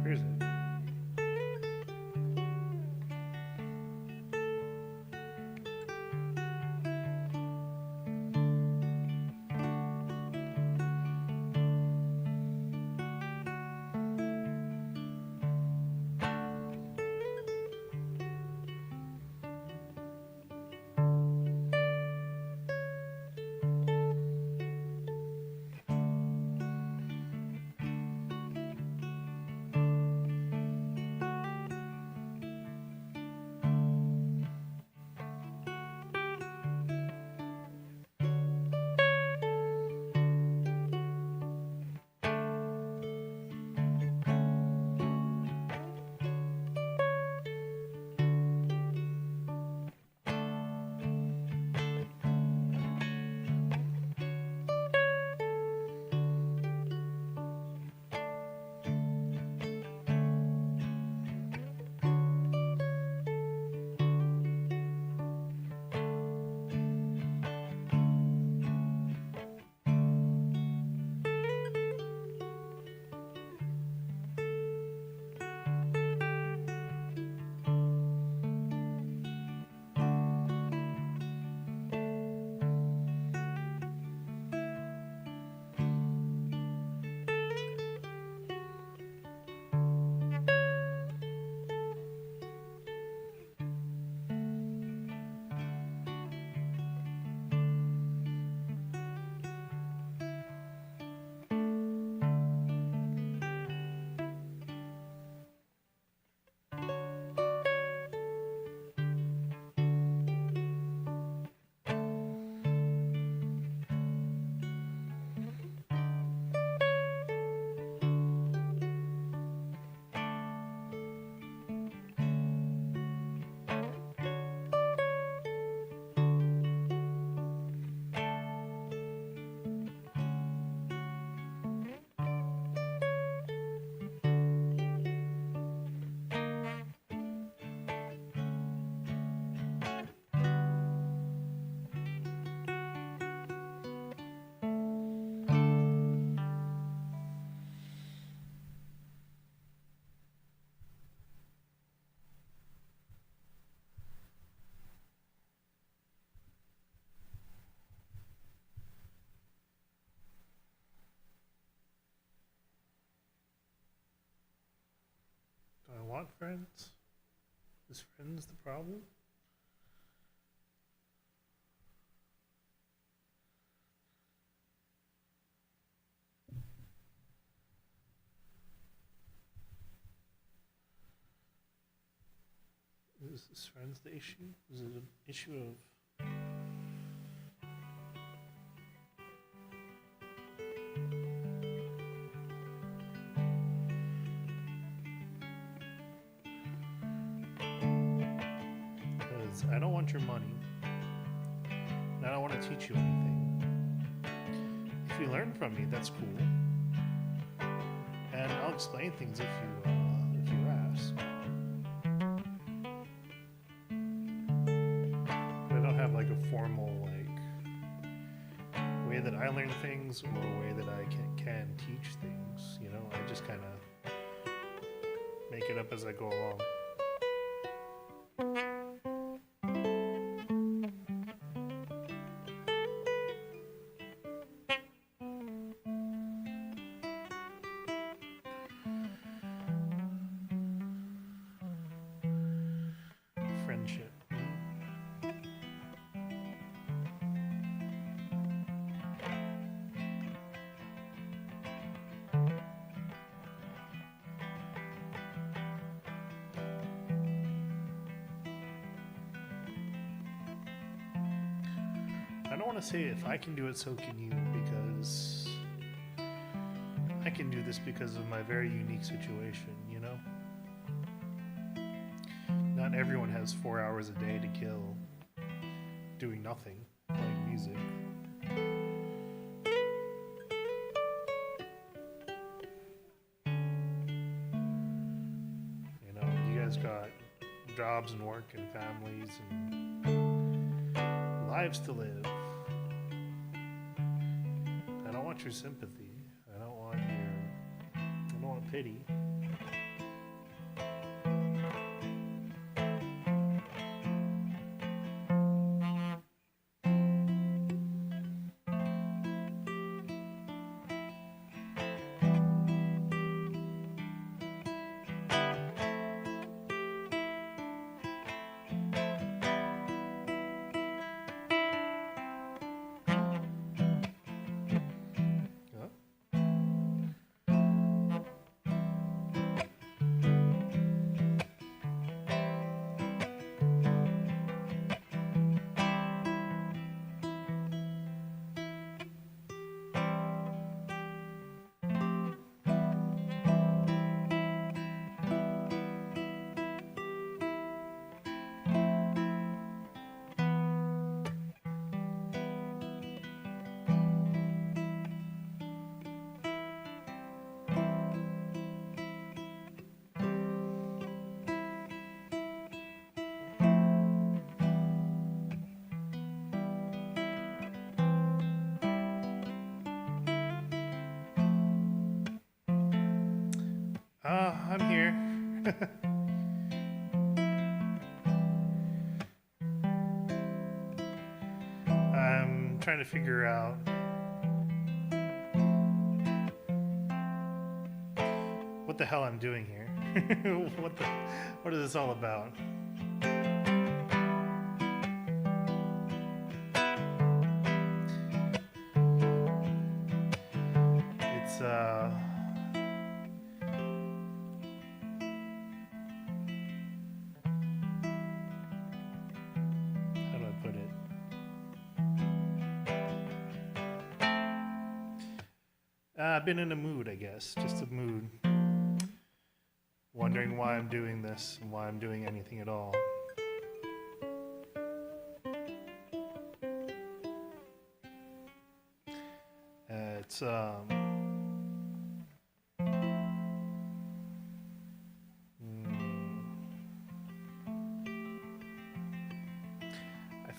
Here's it. want friends? Is friends the problem? Is friends the issue? Is it an issue of... Because I don't want your money. And I don't want to teach you anything. If you learn from me, that's cool. And I'll explain things if you ask. Have like a formal way that I learn things or a way that I can teach things, you know. I just kind of make it up as I go along. Friendship. I don't want to say if I can do it, so can you, because I can do this because of my very unique situation, you know? Not everyone has 4 hours a day to kill doing nothing, playing music. You know, you guys got jobs and work and families and lives to live. I don't want your sympathy. I don't want pity. I'm here. I'm trying to figure out what the hell I'm doing here. What is this all about? It's how do I put it? I've been in a mood, I guess, just a mood. Wondering why I'm doing this and why I'm doing anything at all. It's I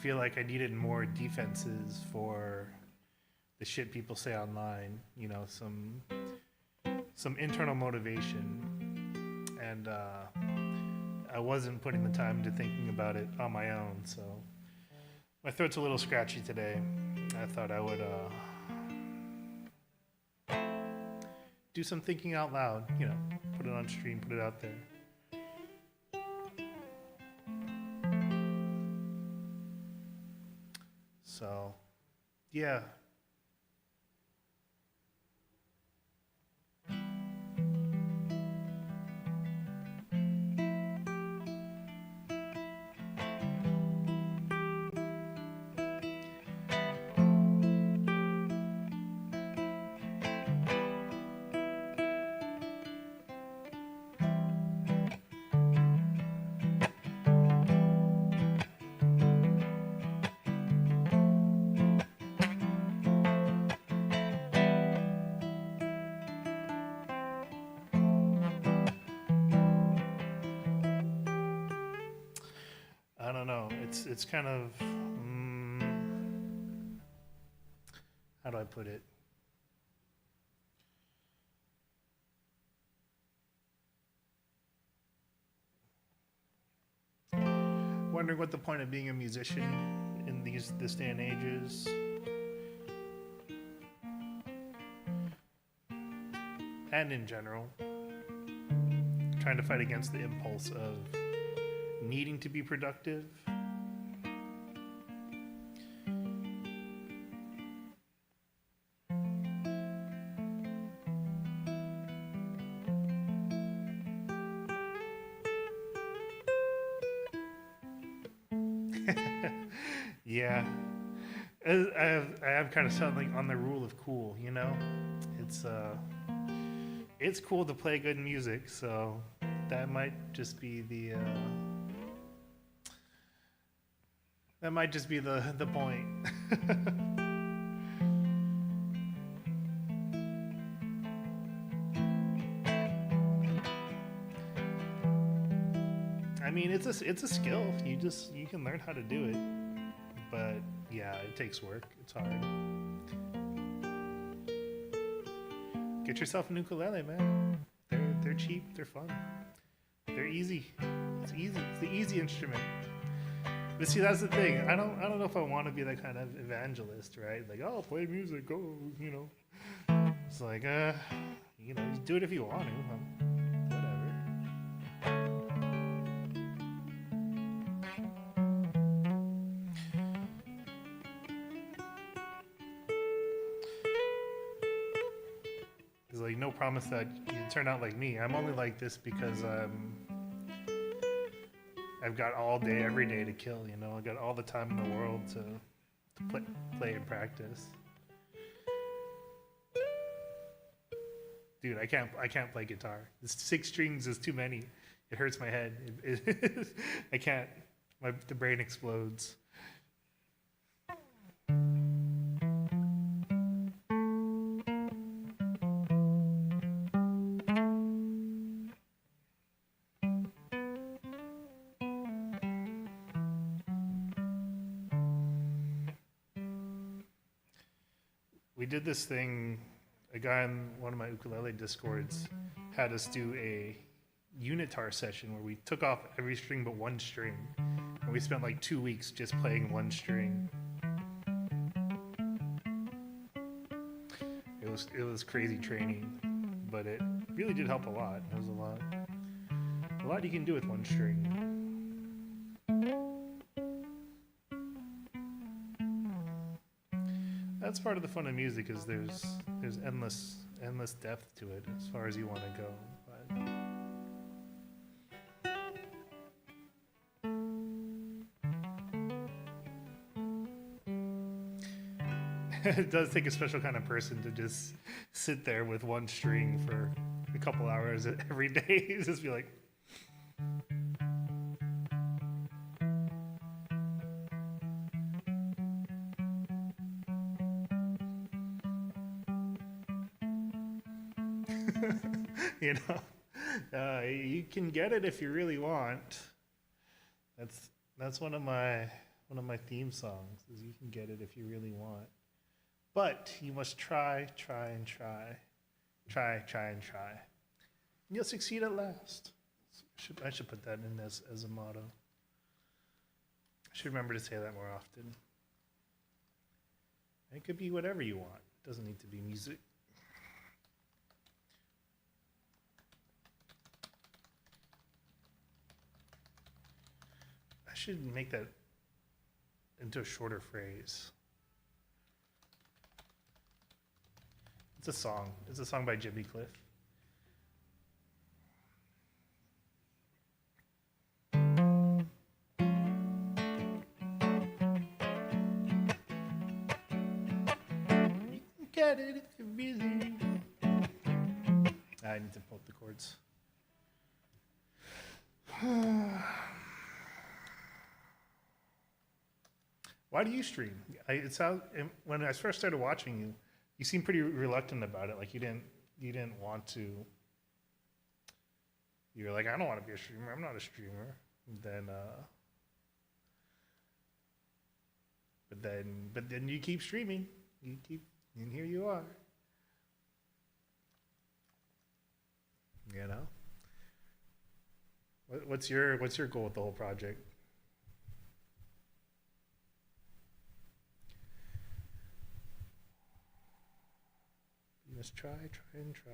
feel like I needed more defenses for the shit people say online, you know, some internal motivation, and I wasn't putting the time into thinking about it on my own, so my throat's a little scratchy today. I thought I would do some thinking out loud, you know, put it on stream, put it out there. Yeah. I don't know. It's kind of how do I put it? Wondering what the point of being a musician in this day and age is. And in general, trying to fight against the impulse of needing to be productive. Yeah, I have kind of something on the rule of cool. You know, it's it's cool to play good music, so that might just be the point. I mean, it's a skill. You can learn how to do it, but yeah, it takes work. It's hard. Get yourself an ukulele, man. They're cheap. They're fun. They're easy. It's easy. It's the easy instrument. But see, that's the thing. I don't know if I want to be that kind of evangelist, right? Like, oh, play music, go, you know. It's like, you know, do it if you want to. Whatever. There's like no promise that you turn out like me. I'm only like this because I've got all day, every day to kill. You know, I got all the time in the world to play and practice. Dude, I can't play guitar. The 6 strings is too many. It hurts my head. I can't. The brain explodes. We did this thing. A guy on one of my ukulele discords had us do a unitar session where we took off every string but one string, and we spent like 2 weeks just playing one string. It was crazy training, but it really did help a lot. There was a lot you can do with one string. That's part of the fun of music is there's endless depth to it as far as you want to go. But it does take a special kind of person to just sit there with one string for a couple hours every day. Just be like. You know, you can get it if you really want. That's one of my theme songs. Is you can get it if you really want, but you must try, and try, and you'll succeed at last. I should put that in as a motto. I should remember to say that more often. It could be whatever you want. It doesn't need to be music. I should make that into a shorter phrase. It's a song. It's a song by Jimmy Cliff. You can get it if you really. I need to pull up the chords. Why do you stream? When I first started watching you, you seemed pretty reluctant about it. Like you didn't want to. You were like, I don't want to be a streamer. I'm not a streamer. But then you keep streaming. And here you are. You know. What's your goal with the whole project? You must try and try.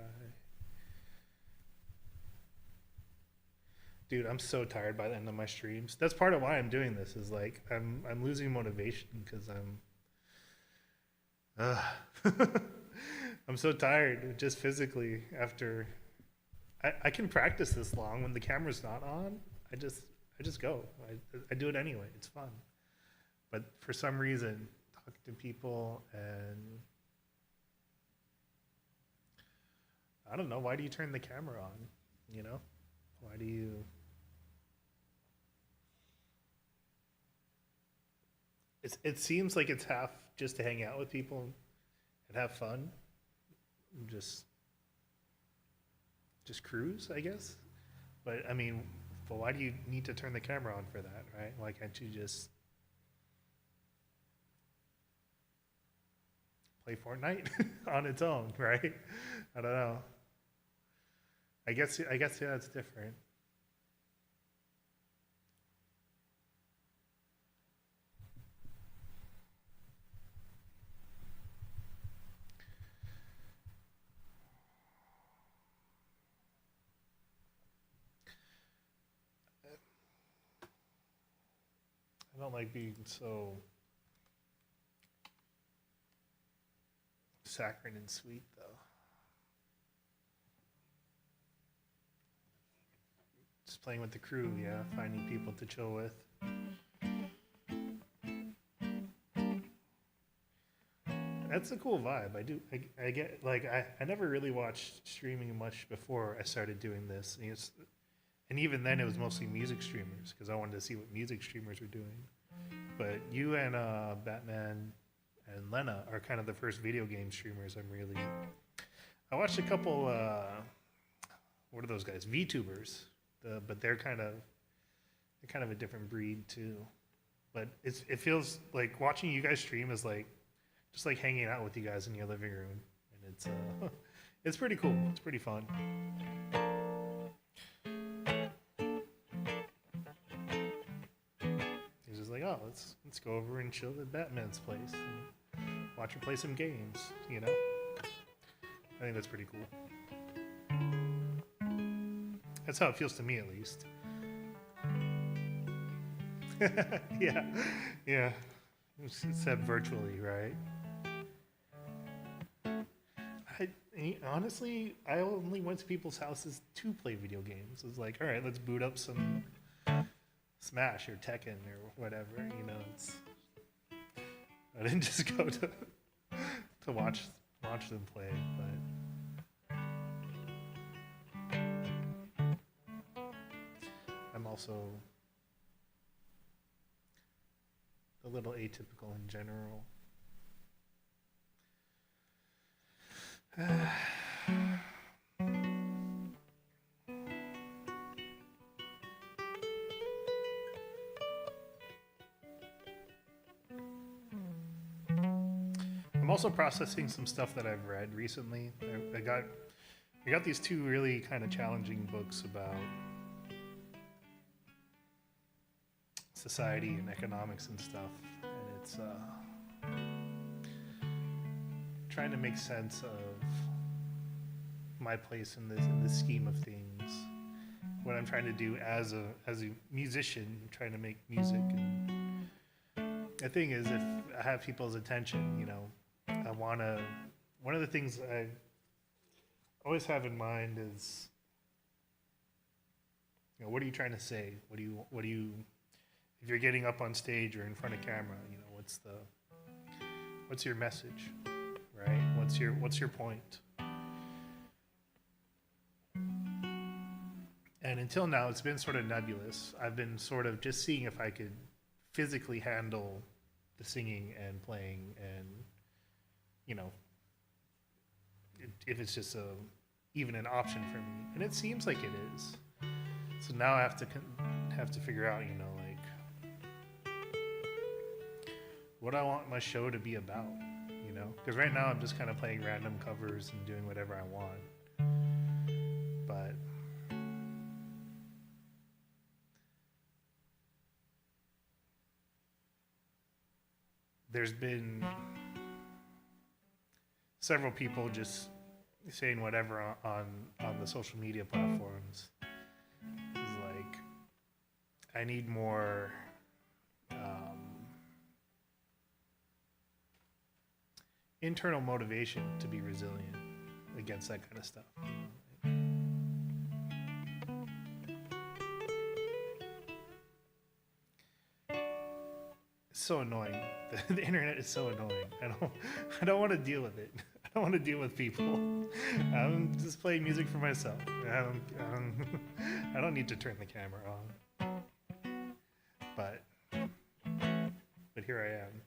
Dude, I'm so tired by the end of my streams. That's part of why I'm doing this. Is like I'm losing motivation because I'm so tired just physically after. I can practice this long when the camera's not on. I just go. I do it anyway. It's fun. But for some reason, talking to people and I don't know, why do you turn the camera on? You know? Why do you it seems like it's half just to hang out with people and have fun. Just cruise, I guess. But I mean, but why do you need to turn the camera on for that, right? Why can't you just play Fortnite on its own, right? I don't know. I guess yeah, it's different. I don't like being so saccharine and sweet, though. Just playing with the crew, yeah, finding people to chill with. That's a cool vibe. I get, like, I never really watched streaming much before I started doing this. And even then, it was mostly music streamers because I wanted to see what music streamers were doing. But you and Batman and Lena are kind of the first video game streamers I watched a couple, what are those guys? VTubers. But they're kind of a different breed too. But it feels like watching you guys stream is like just like hanging out with you guys in your living room, and it's pretty cool. It's pretty fun. He's just like, oh, let's go over and chill at Batman's place and watch him play some games. You know, I think that's pretty cool. That's how it feels to me, at least. yeah. Except virtually, right? Honestly, I only went to people's houses to play video games. It was like, all right, let's boot up some Smash or Tekken or whatever. You know, I didn't just go to watch them play, but I'm also a little atypical in general. I'm also processing some stuff that I've read recently. I got these two really kind of challenging books about society and economics and stuff, and it's trying to make sense of my place in this scheme of things. What I'm trying to do as a musician, trying to make music, and the thing is, if I have people's attention, you know, I want to one of the things I always have in mind is, what are you trying to say? What do you, if you're getting up on stage or in front of camera, what's your message, right? What's your point? And until now, it's been sort of nebulous. I've been sort of just seeing if I could physically handle the singing and playing, and if it's just even an option for me. And it seems like it is. So now I have to figure out, what I want my show to be about, because right now I'm just kind of playing random covers and doing whatever I want. But there's been several people just saying whatever on the social media platforms. It's like, I need more internal motivation to be resilient against that kind of stuff. It's so annoying. The internet is so annoying. I don't want to deal with it. I don't want to deal with people. I'm just playing music for myself. I don't need to turn the camera on. But here I am.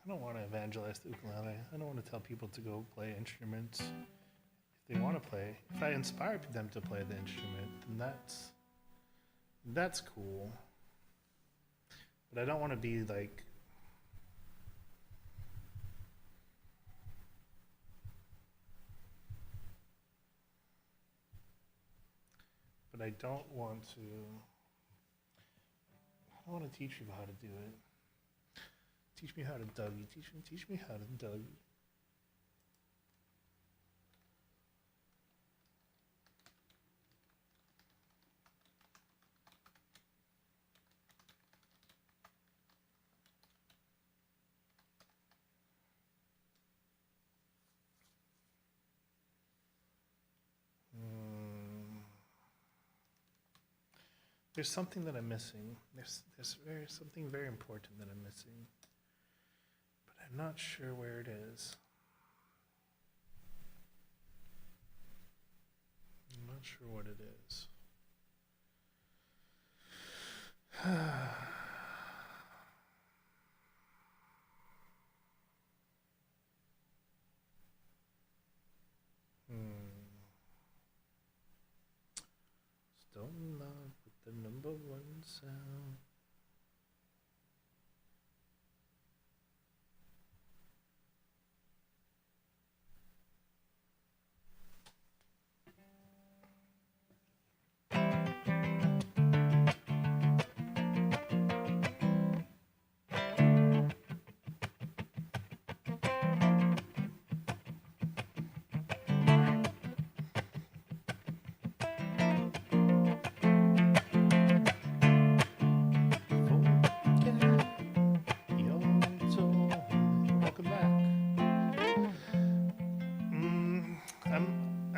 I don't want to evangelize the ukulele. I don't want to tell people to go play instruments. If they want to play, if I inspire them to play the instrument, then that's cool. But I don't want to be like, I don't want to teach people how to do it. Teach me how to Dougie. Teach me how to Dougie. There's something that I'm missing. There's something very important that I'm missing. But I'm not sure where it is. I'm not sure what it is. Still in love with the number 1 sound.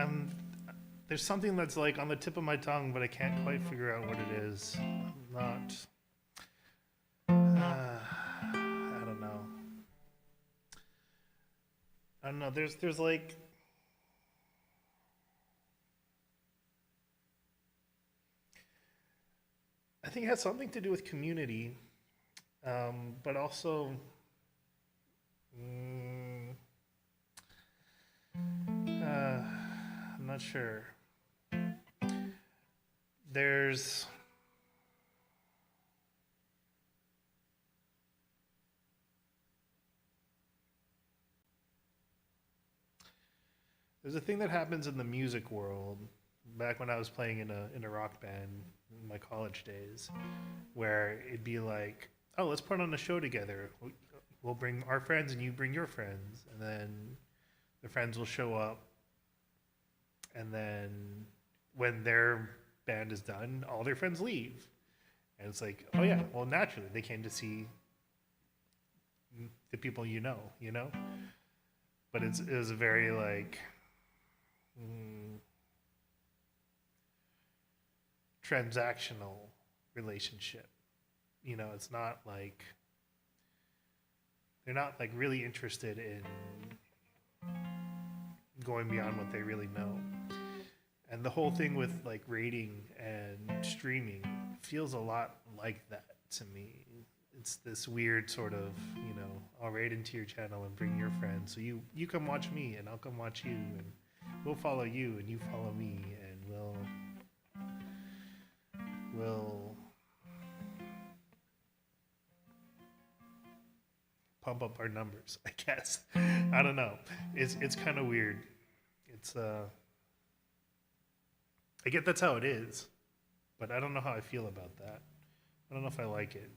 I'm there's something that's like on the tip of my tongue, but I can't quite figure out what it is. I'm not. I don't know. I don't know. There's like I think it has something to do with community, but also mm, I'm not sure. There's there's a thing that happens in the music world back when I was playing in a rock band in my college days, where it'd be like, oh, let's put on a show together. We'll bring our friends and you bring your friends, and then the friends will show up, and then when their band is done, all their friends leave, and it's like, oh yeah, well naturally they came to see the people you know. But it was a very like mm, transactional relationship. You know, it's not like they're not like really interested in going beyond what they really know. And the whole thing with like rating and streaming feels a lot like that to me. It's this weird sort of, you know, I'll raid into your channel and bring your friends. So you come watch me and I'll come watch you, and we'll follow you and you follow me, and we'll pump up our numbers, I guess. I don't know. It's kind of weird. It's I get that's how it is, but I don't know how I feel about that. I don't know if I like it.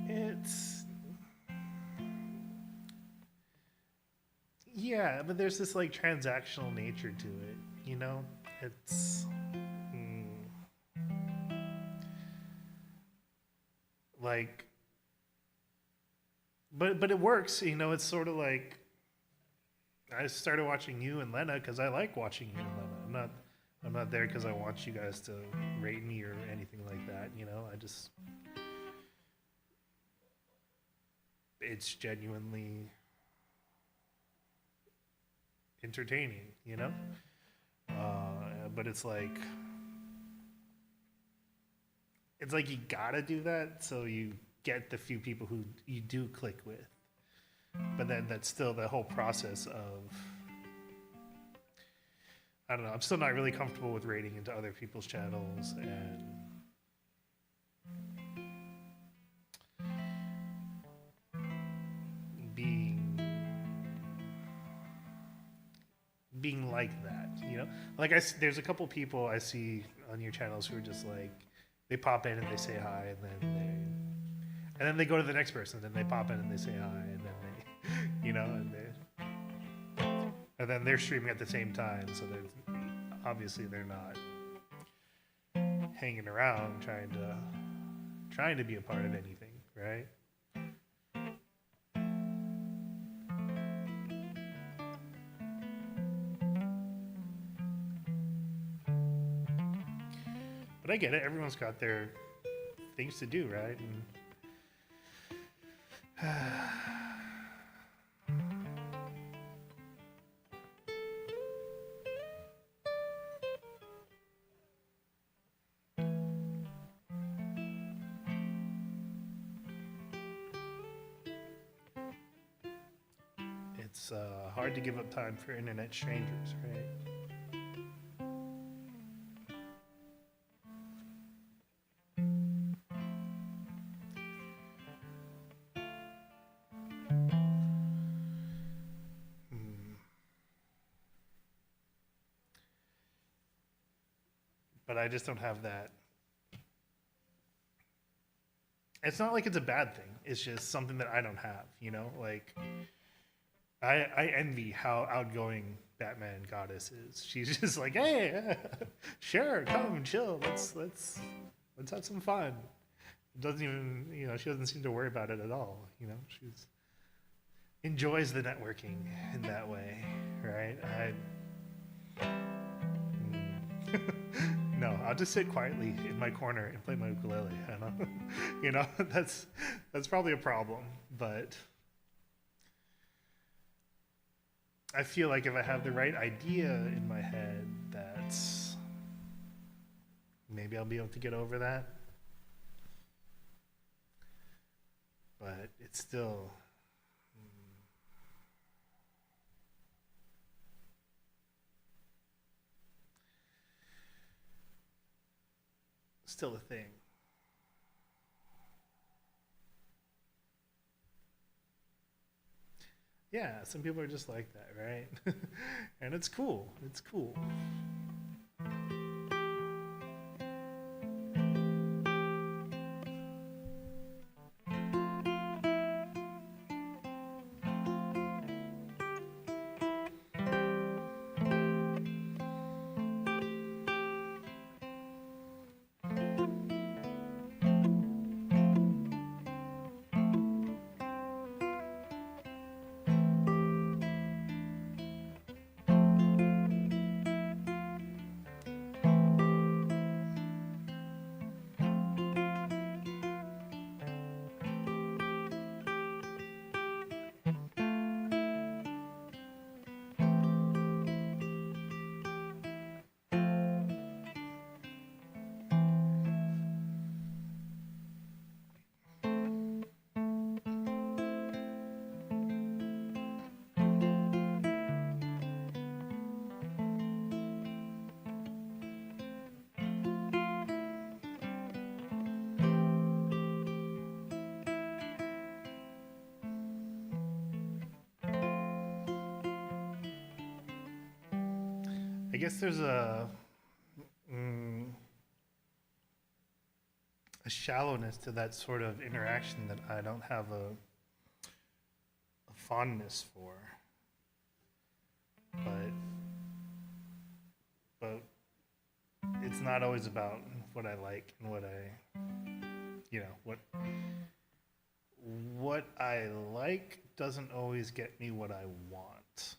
It's yeah, but there's this like transactional nature to it, you know? It's mm, like but it works, you know. It's sort of like I started watching you and Lena because I like watching you and Lena. I'm not there because I want you guys to rate me or anything like that. You know, I just it's genuinely entertaining. You know, but it's like you gotta do that so you get the few people who you do click with. But then that's still the whole process of I don't know. I'm still not really comfortable with rating into other people's channels and being like that, you know. Like there's a couple people I see on your channels who are just like they pop in and they say hi, and then they go to the next person, and then they pop in and they say hi, and then they, you know, and then they're streaming at the same time, so obviously they're not hanging around trying to be a part of anything, right? But I get it. Everyone's got their things to do, right? And it's hard to give up time for internet strangers, right? But I just don't have that. It's not like it's a bad thing. It's just something that I don't have, you know? Like I envy how outgoing Batman Goddess is. She's just like, "Hey, sure, come chill. Let's have some fun." doesn't even, she doesn't seem to worry about it at all. She's enjoys the networking in that way, right? No, I'll just sit quietly in my corner and play my ukulele. I don't know. That's probably a problem, but I feel like if I have the right idea in my head, that's maybe I'll be able to get over that. But it's still a thing. Yeah, some people are just like that, right? And it's cool. It's cool. I guess there's mm, a shallowness to that sort of interaction that I don't have a fondness for. But but it's not always about what I like and what I like doesn't always get me what I want.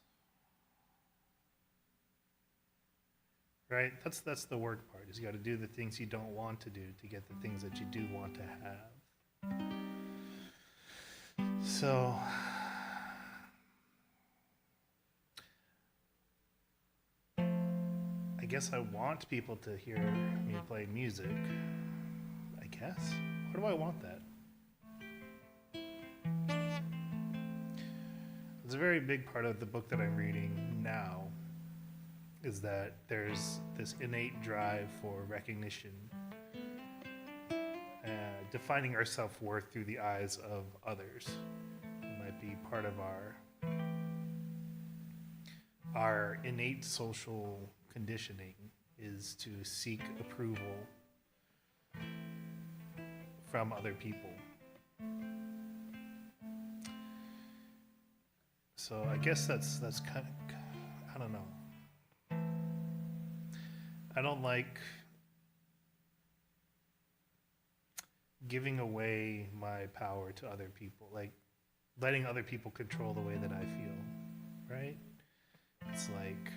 Right? That's the work part. Is you got to do the things you don't want to do to get the things that you do want to have. So I guess I want people to hear me play music. I guess. Why do I want that? It's a very big part of the book that I'm reading now is that there's this innate drive for recognition, defining our self-worth through the eyes of others. It might be part of our innate social conditioning is to seek approval from other people. So I guess that's kind of, I don't know. I don't like giving away my power to other people, like letting other people control the way that I feel, right? It's like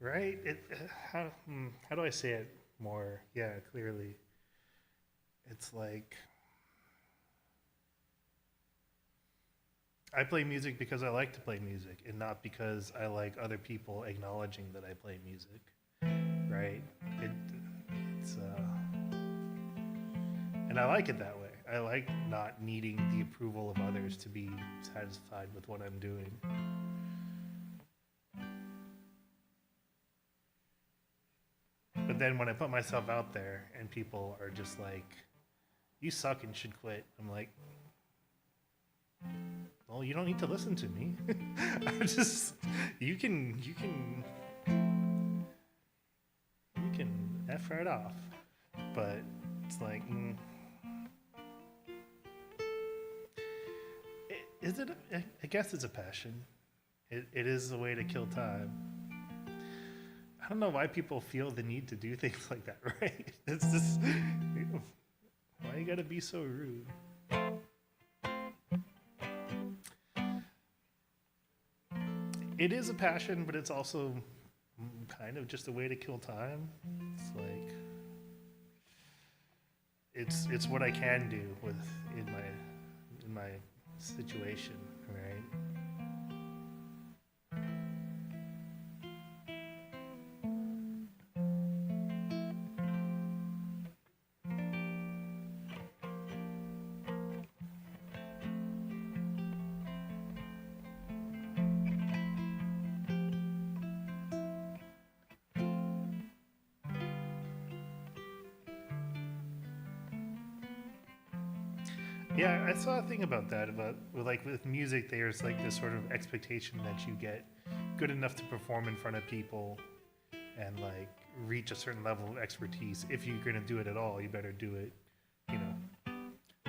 right? How do I say it more? Yeah, clearly. It's like I play music because I like to play music and not because I like other people acknowledging that I play music, right? It, it's and I like it that way. I like not needing the approval of others to be satisfied with what I'm doing. But then when I put myself out there and people are just like, you suck and should quit. I'm like, well, you don't need to listen to me. I just, you can F right off. But it's like, is it? I guess it's a passion. It is a way to kill time. I don't know why people feel the need to do things like that, right? It's just, why you gotta be so rude? It is a passion, but it's also kind of just a way to kill time. It's like, it's what I can do with in my situation, right? Yeah, I saw a thing about that about like with music. There's like this sort of expectation that you get good enough to perform in front of people and like reach a certain level of expertise. If you're gonna do it at all, you better do it. You know,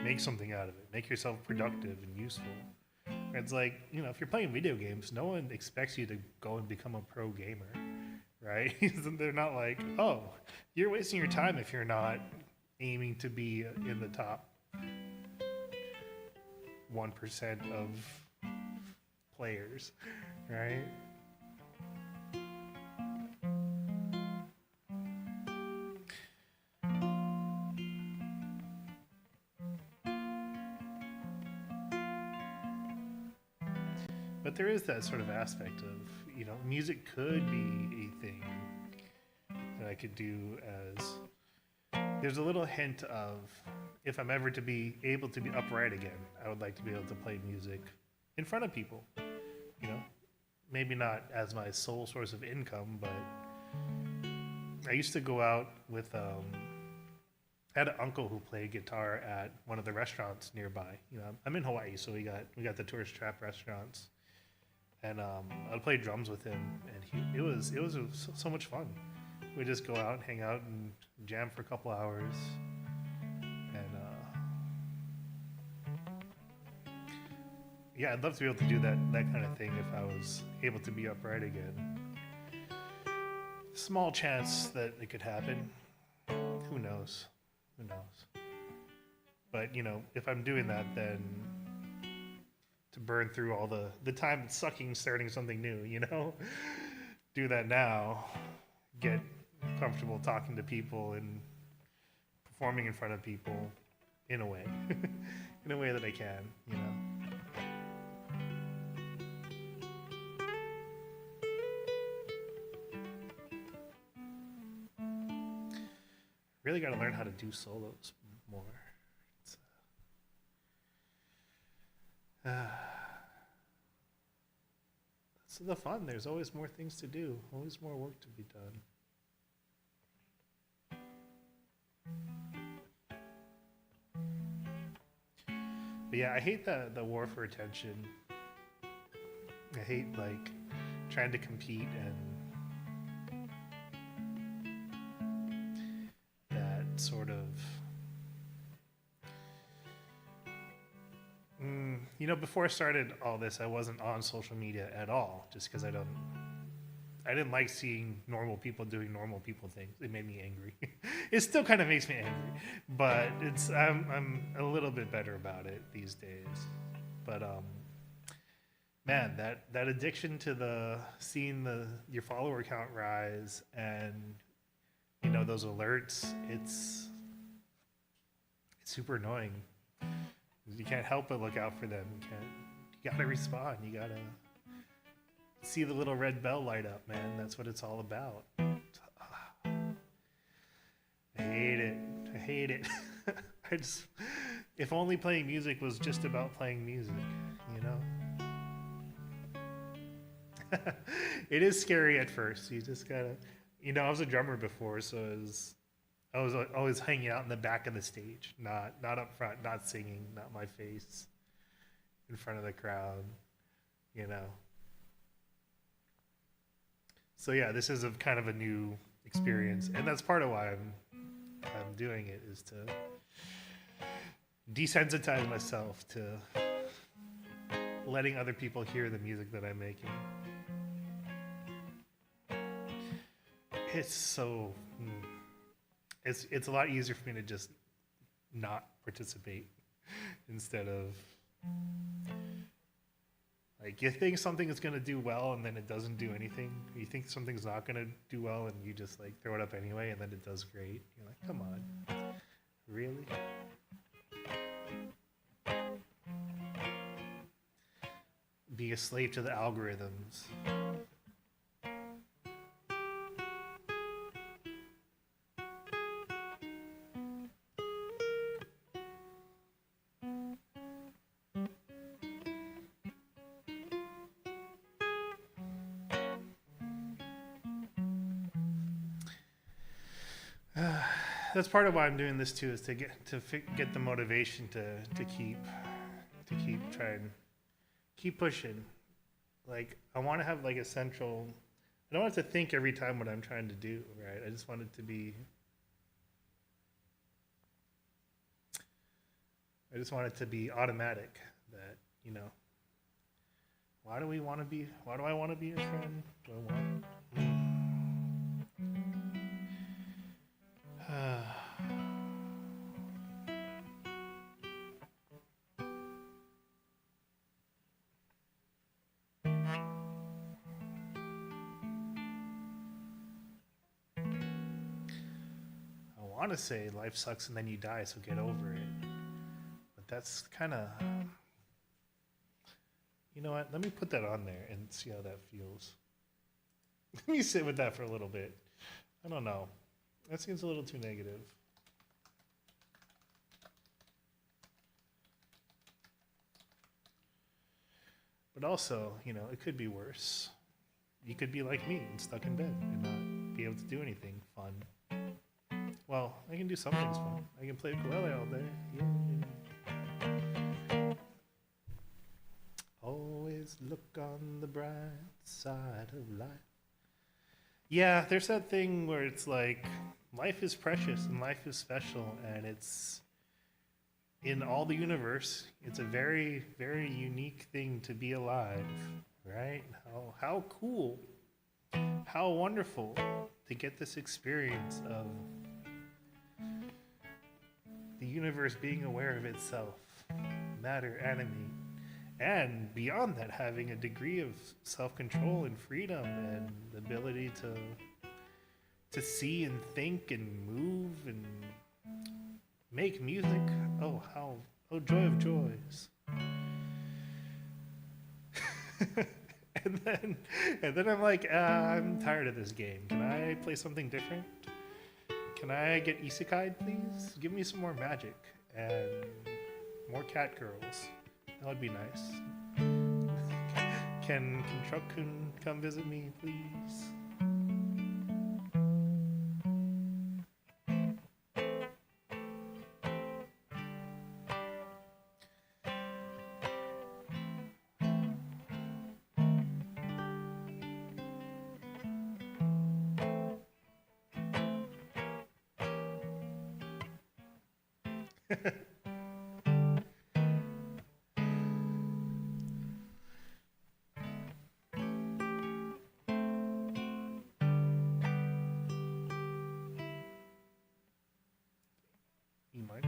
make something out of it. Make yourself productive and useful. It's like, you know, if you're playing video games, no one expects you to go and become a pro gamer, right? They're not like, oh, you're wasting your time if you're not aiming to be in the top 1% of players, right? But there is that sort of aspect of, you know, music could be a thing that I could do as, there's a little hint of, if I'm ever to be able to be upright again, I would like to be able to play music in front of people. You know, maybe not as my sole source of income, but I used to go out with, I had an uncle who played guitar at one of the restaurants nearby. You know, I'm in Hawaii, so we got the tourist trap restaurants, and I'd play drums with him, and it was so much fun. We'd just go out, hang out, and jam for a couple hours. Yeah, I'd love to be able to do that kind of thing if I was able to be upright again. Small chance that it could happen. Who knows? Who knows? But, you know, if I'm doing that, then to burn through all the time it's sucking starting something new, you know? Do that now. Get comfortable talking to people and performing in front of people in a way. In a way that I can, you know? Really got to learn how to do solos more. It's the fun. There's always more things to do, always more work to be done. But yeah, I hate the war for attention. I hate like trying to compete and sort of, you know, before I started all this, I wasn't on social media at all, just because I didn't like seeing normal people doing normal people things. It made me angry. It still kind of makes me angry, but I'm a little bit better about it these days. But man, that addiction to seeing your follower count rise and, you know, those alerts, it's super annoying. You can't help but look out for them. You gotta respond. You gotta see the little red bell light up, man. That's what it's all about. I hate it. If only playing music was just about playing music, you know? It is scary at first. You just gotta, you know, I was a drummer before, so I was always hanging out in the back of the stage, not up front, not singing, not my face in front of the crowd, you know. So yeah, this is a kind of a new experience, and that's part of why I'm doing it, is to desensitize myself to letting other people hear the music that I'm making. It's so it's a lot easier for me to just not participate instead of, like, you think something is going to do well and then it doesn't do anything. You think something's not going to do well and you just like throw it up anyway and then it does great. You're like, come on, really? Be a slave to the algorithms. That's part of why I'm doing this too, is to get the motivation to keep trying, keep pushing. Like, I want to have like a central. I don't have to think every time what I'm trying to do. Right? I just want it to be. I just want it to be automatic. That, you know. Why do I want to be your friend? Do I want? I want to say life sucks and then you die, so get over it. But that's kind of, you know what? Let me put that on there and see how that feels. Let me sit with that for a little bit. I don't know. That seems a little too negative. But also, you know, it could be worse. You could be like me and stuck in bed and not be able to do anything fun. Well, I can do some things fun. I can play ukulele all day. Yeah. Always look on the bright side of life. Yeah, there's that thing where it's like, life is precious and life is special, and it's in all the universe. It's a very, very unique thing to be alive, right? How cool, how wonderful to get this experience of the universe being aware of itself, matter, animate, and beyond that, having a degree of self-control and freedom and the ability to see and think and move and make music. Oh, joy of joys. and then I'm like, I'm tired of this game. Can I play something different? Can I get isekai'd, please? Give me some more magic and more cat girls. That would be nice. Can Truck-kun come visit me, please? You might.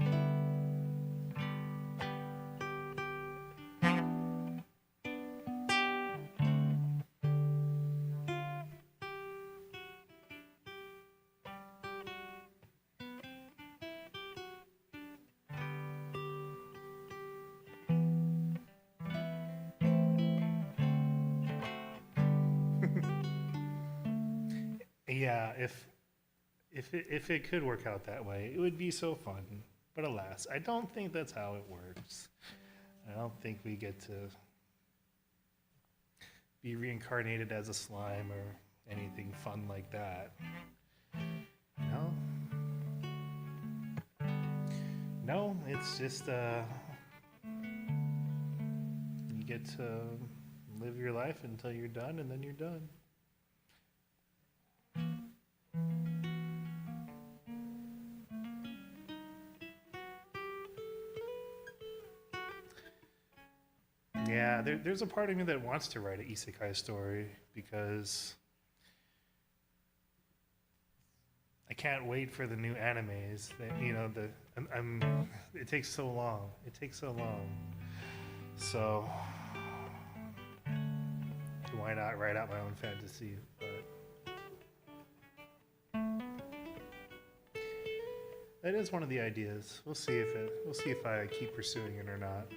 Yeah, if it could work out that way, it would be so fun. But alas, I don't think that's how it works. I don't think we get to be reincarnated as a slime or anything fun like that. No? No, it's just you get to live your life until you're done, and then you're done. Yeah, there's a part of me that wants to write an isekai story because I can't wait for the new animes. That it takes so long. It takes so long. So why not write out my own fantasy? But that is one of the ideas. We'll see if I keep pursuing it or not.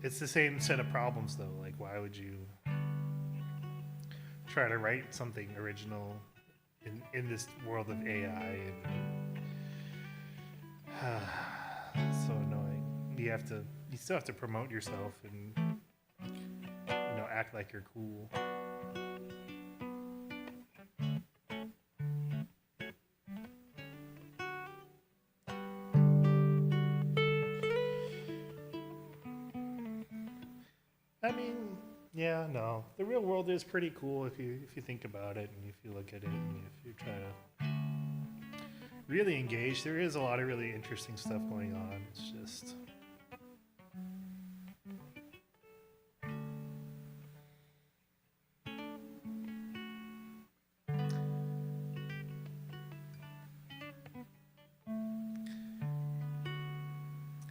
It's the same set of problems though. Like, why would you try to write something original in this world of AI? And it's so annoying. You still have to promote yourself and act like you're cool. I mean, yeah, no. The real world is pretty cool if you think about it and if you look at it and if you try to really engage. There is a lot of really interesting stuff going on. It's just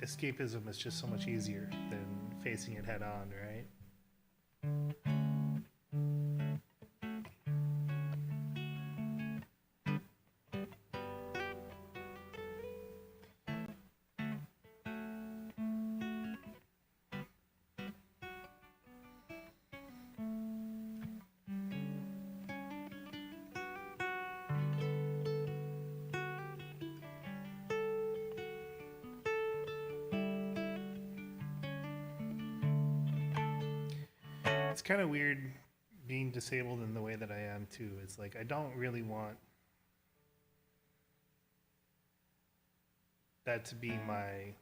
escapism is just so much easier than facing it head on, right? It's kind of weird being disabled in the way that I am too. It's like I don't really want that to be my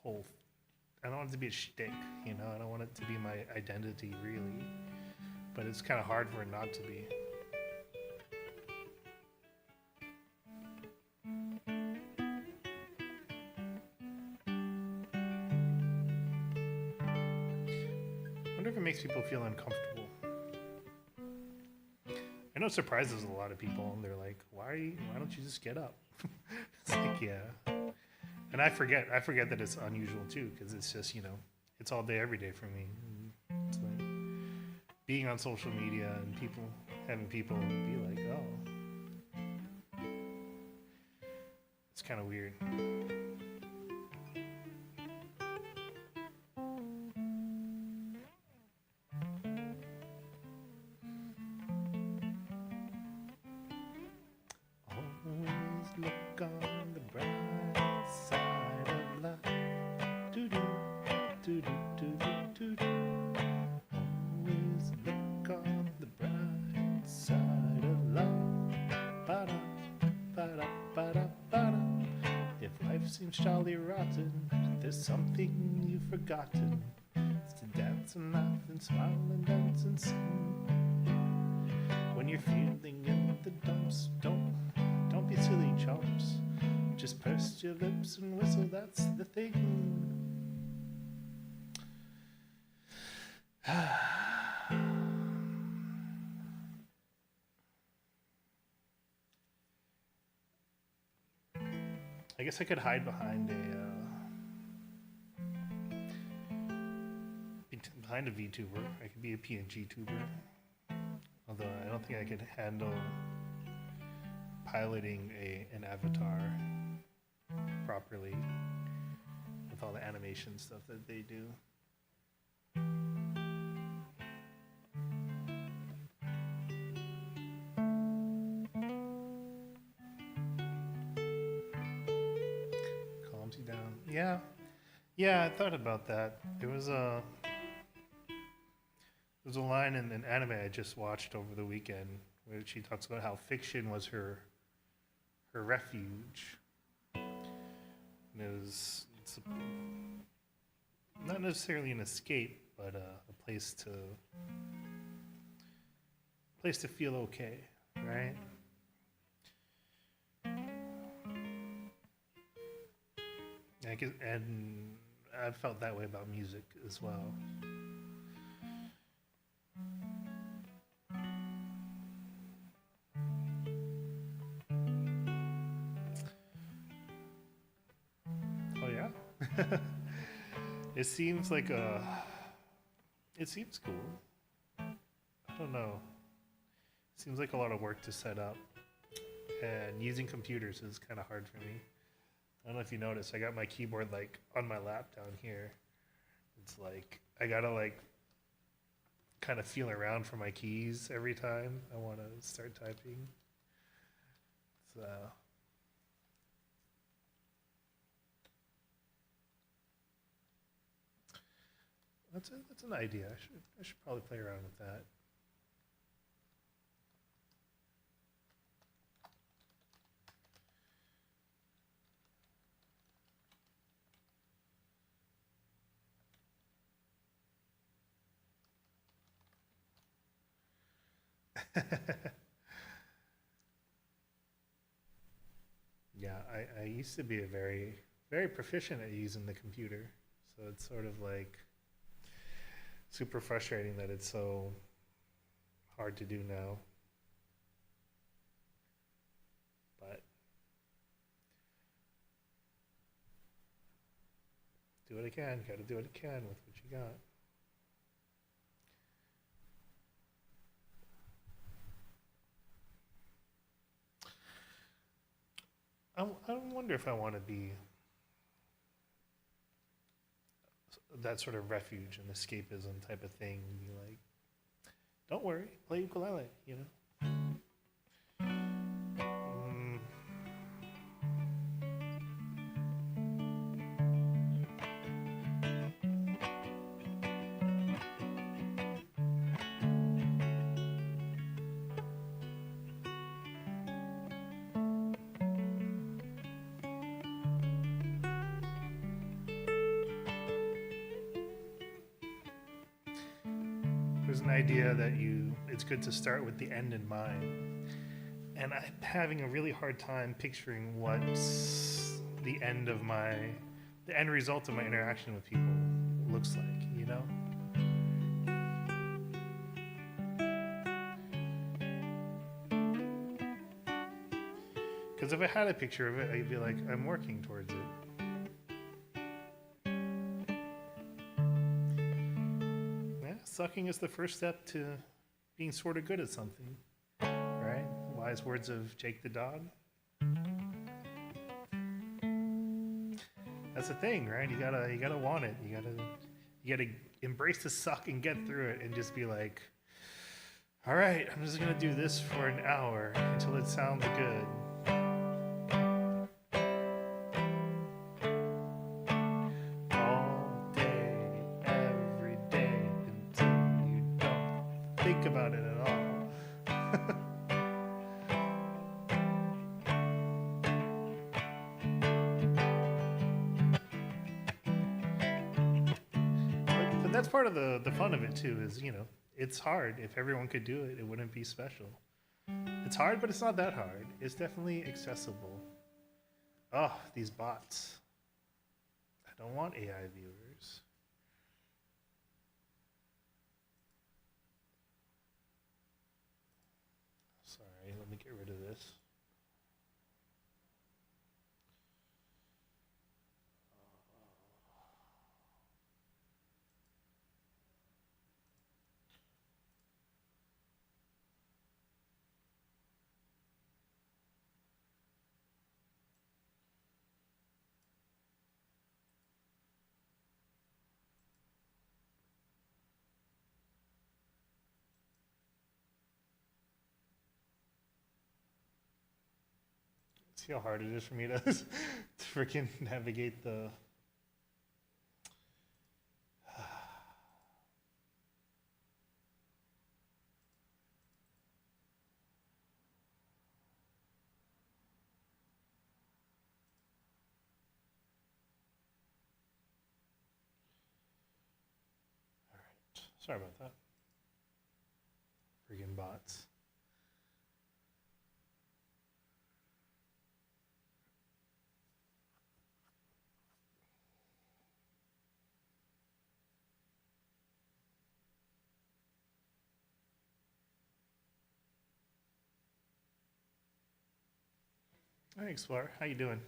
whole. I don't want it to be a shtick, I don't want it to be my identity really, but it's kind of hard for it not to be. I wonder if it makes people feel uncomfortable. I know it surprises a lot of people, and they're like, "Why don't you just get up?" It's like, yeah, and I forget that it's unusual too, because it's just it's all day, every day for me. It's like being on social media and having people be like, "Oh," it's kind of weird. Look on the bright side of life. Do do do do do do do. Always look on the bright side of life. Ba da ba da ba da ba da. If life seems jolly rotten, there's something you've forgotten. It's to dance and laugh and smile and dance and sing. When you're feeling in the dumps, don't be silly chumps. Just purse your lips and whistle, that's the thing. I guess I could hide behind a VTuber. I could be a PNG tuber. Although I don't think I could handle piloting an avatar properly with all the animation stuff that they do. Calms you down. Yeah, I thought about that. There was a line in an anime I just watched over the weekend where she talks about how fiction was her refuge. And it's not necessarily an escape, but a place to feel okay, right? And I've felt that way about music as well. Oh yeah, it seems like it seems cool. I don't know. It seems like a lot of work to set up, and using computers is kind of hard for me. I don't know if you noticed. I got my keyboard like on my lap down here. It's like I gotta like kind of feel around for my keys every time I want to start typing. So that's an idea. I should probably play around with that. Yeah, I used to be a very proficient at using the computer. So it's sort of like super frustrating that it's so hard to do now. But do what I can. Gotta do what I can with what you got. I wonder if I want to be that sort of refuge and escapism type of thing. Be like, don't worry, play ukulele, you know? Mm, there's an idea that it's good to start with the end in mind. And I'm having a really hard time picturing what's the end result of my interaction with people looks like, you know? Because if I had a picture of it, I'd be like, I'm working towards it. Yeah, sucking is the first step to being sort of good at something, right? Wise words of Jake the dog. That's the thing, right? You gotta want it. You gotta embrace the suck and get through it, and just be like, all right, I'm just gonna do this for an hour until it sounds good. All day, every day, until you don't think about it at all. But that's part of the fun of it too, is, you know, it's hard. If everyone could do it, it wouldn't be special. It's hard, but it's not that hard. It's definitely accessible. Oh, these bots. I don't want AI viewers. Sorry, let me get rid of this. See how hard it is for me to freaking navigate the. Sorry about that. Friggin' bots. Hi, Explorer. How you doing?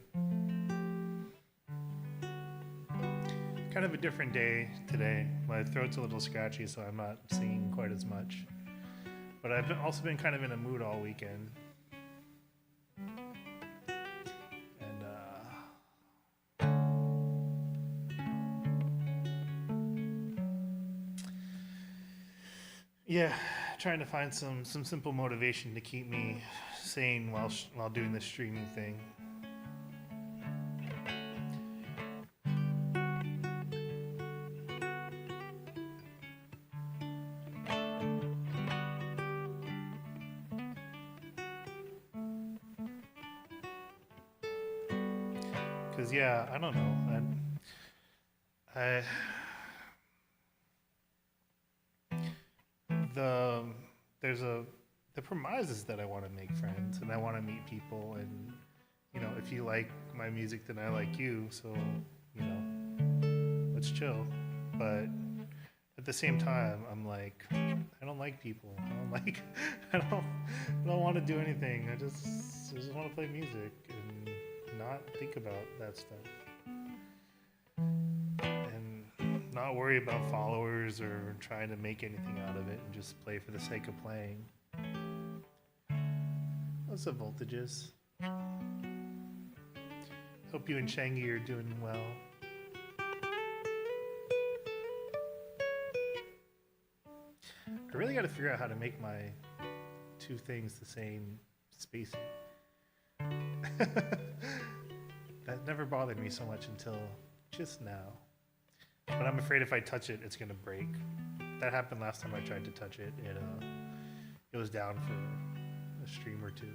Kind of a different day today. My throat's a little scratchy, so I'm not singing quite as much. But I've also been kind of in a mood all weekend. And yeah, trying to find some simple motivation to keep me sane while doing this streaming thing. Cause yeah, I don't know. I the there's the premise is that I want to make friends and I want to meet people, and you know, if you like my music, then I like you. So you know, let's chill. But at the same time, I'm like, I don't like people. I don't like. I don't want to do anything. I just want to play music and not think about that stuff. And not worry about followers or trying to make anything out of it, and just play for the sake of playing. What's up, Voltages? Hope you and Shangy are doing well. I really got to figure out how to make my two things the same spacing. That never bothered me so much until just now. But I'm afraid if I touch it, it's gonna break. That happened last time I tried to touch it. It was down for a stream or two.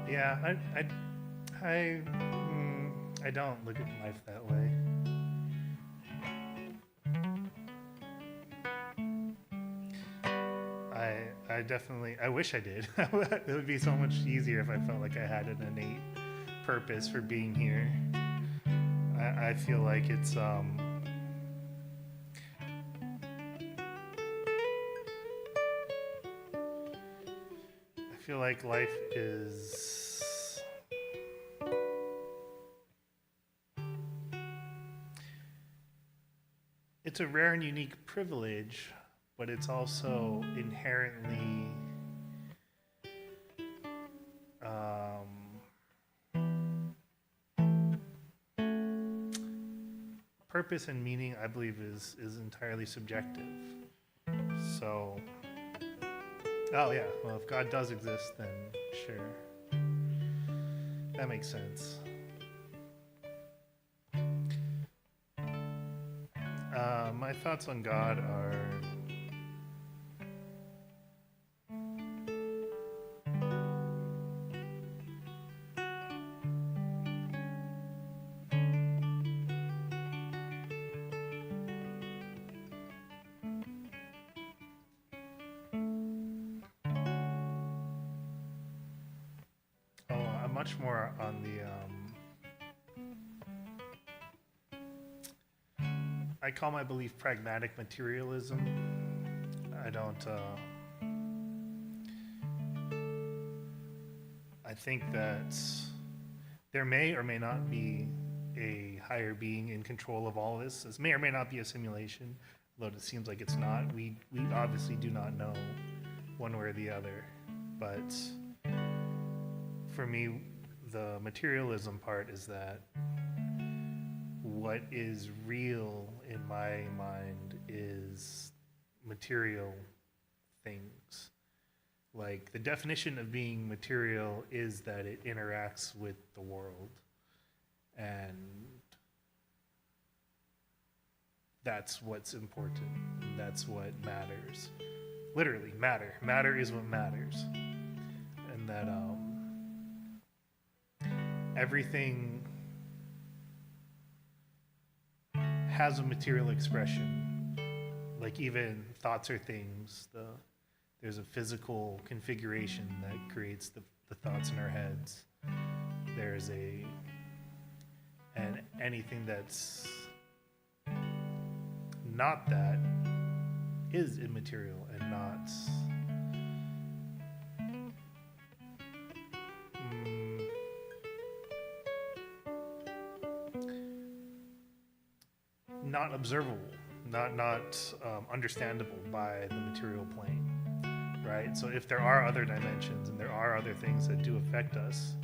Yeah, I don't look at life that way. I definitely, I wish I did. It would be so much easier if I felt like I had an innate purpose for being here. I feel like it's I feel like life is it's a rare and unique privilege, but it's also inherently purpose and meaning, I believe, is entirely subjective. So, oh yeah, well, if God does exist, then sure, that makes sense. My thoughts on God are I'm much more on the I call my belief pragmatic materialism. I don't. I think that there may or may not be a higher being in control of all this. This may or may not be a simulation. Though it seems like it's not. We obviously do not know one way or the other. But for me, the materialism part is that what is real in my mind is material things. Like, the definition of being material is that it interacts with the world. And that's what's important. That's what matters. Literally, matter. Matter is what matters. And that everything has a material expression. Like, even thoughts are things. There's a physical configuration that creates the thoughts in our heads. There's and anything that's not that is immaterial and not observable, not understandable by the material plane, right? So if there are other dimensions and there are other things that do affect us,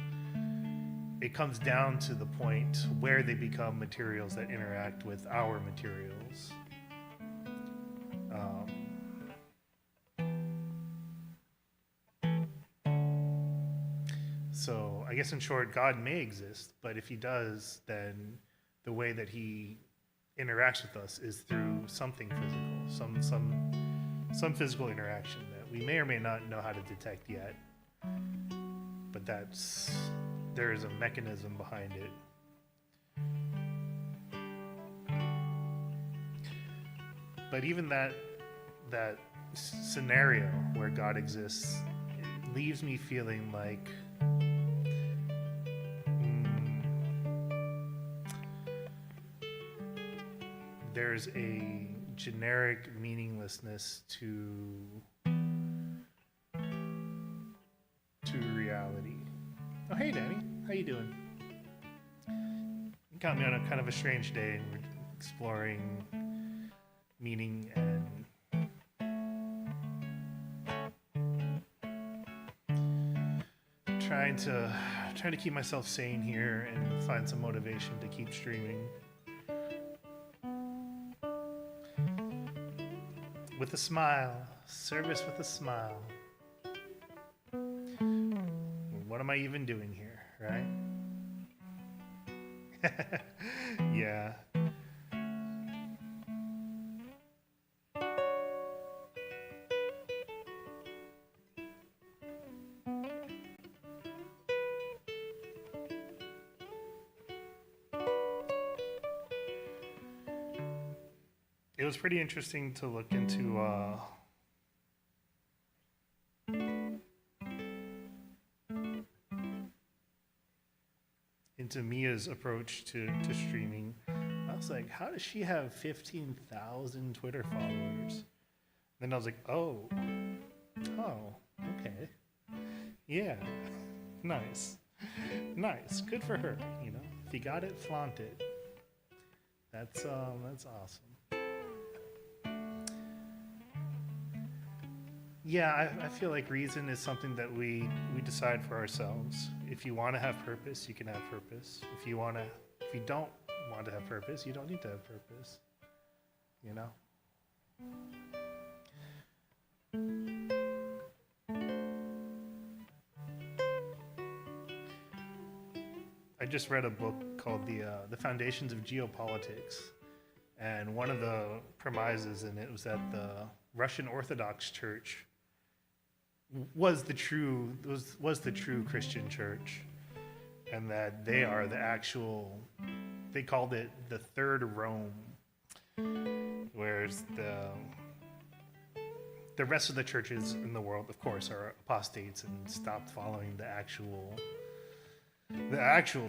it comes down to the point where they become materials that interact with our materials. So I guess in short, God may exist, but if he does, then the way that he interacts with us is through something physical, some physical interaction that we may or may not know how to detect yet. But there is a mechanism behind it. But even that scenario where God exists, it leaves me feeling like there's a generic meaninglessness to reality. Oh, hey, Danny. How you doing? You caught me on a kind of a strange day, and we're exploring meaning and trying to keep myself sane here and find some motivation to keep streaming. With a smile, service with a smile. What am I even doing here, right? Yeah. It was pretty interesting to look into Mia's approach to streaming. I was like, how does she have 15,000 Twitter followers? Then I was like, oh, okay. Yeah, nice. Good for her, you know. If you got it, flaunt it. That's awesome. Yeah, I feel like reason is something that we decide for ourselves. If you want to have purpose, you can have purpose. If you don't want to have purpose, you don't need to have purpose. You know? I just read a book called The Foundations of Geopolitics, and one of the premises in it was that the Russian Orthodox Church was the true Christian church, and that they are they called it the Third Rome, whereas the rest of the churches in the world, of course, are apostates and stopped following the actual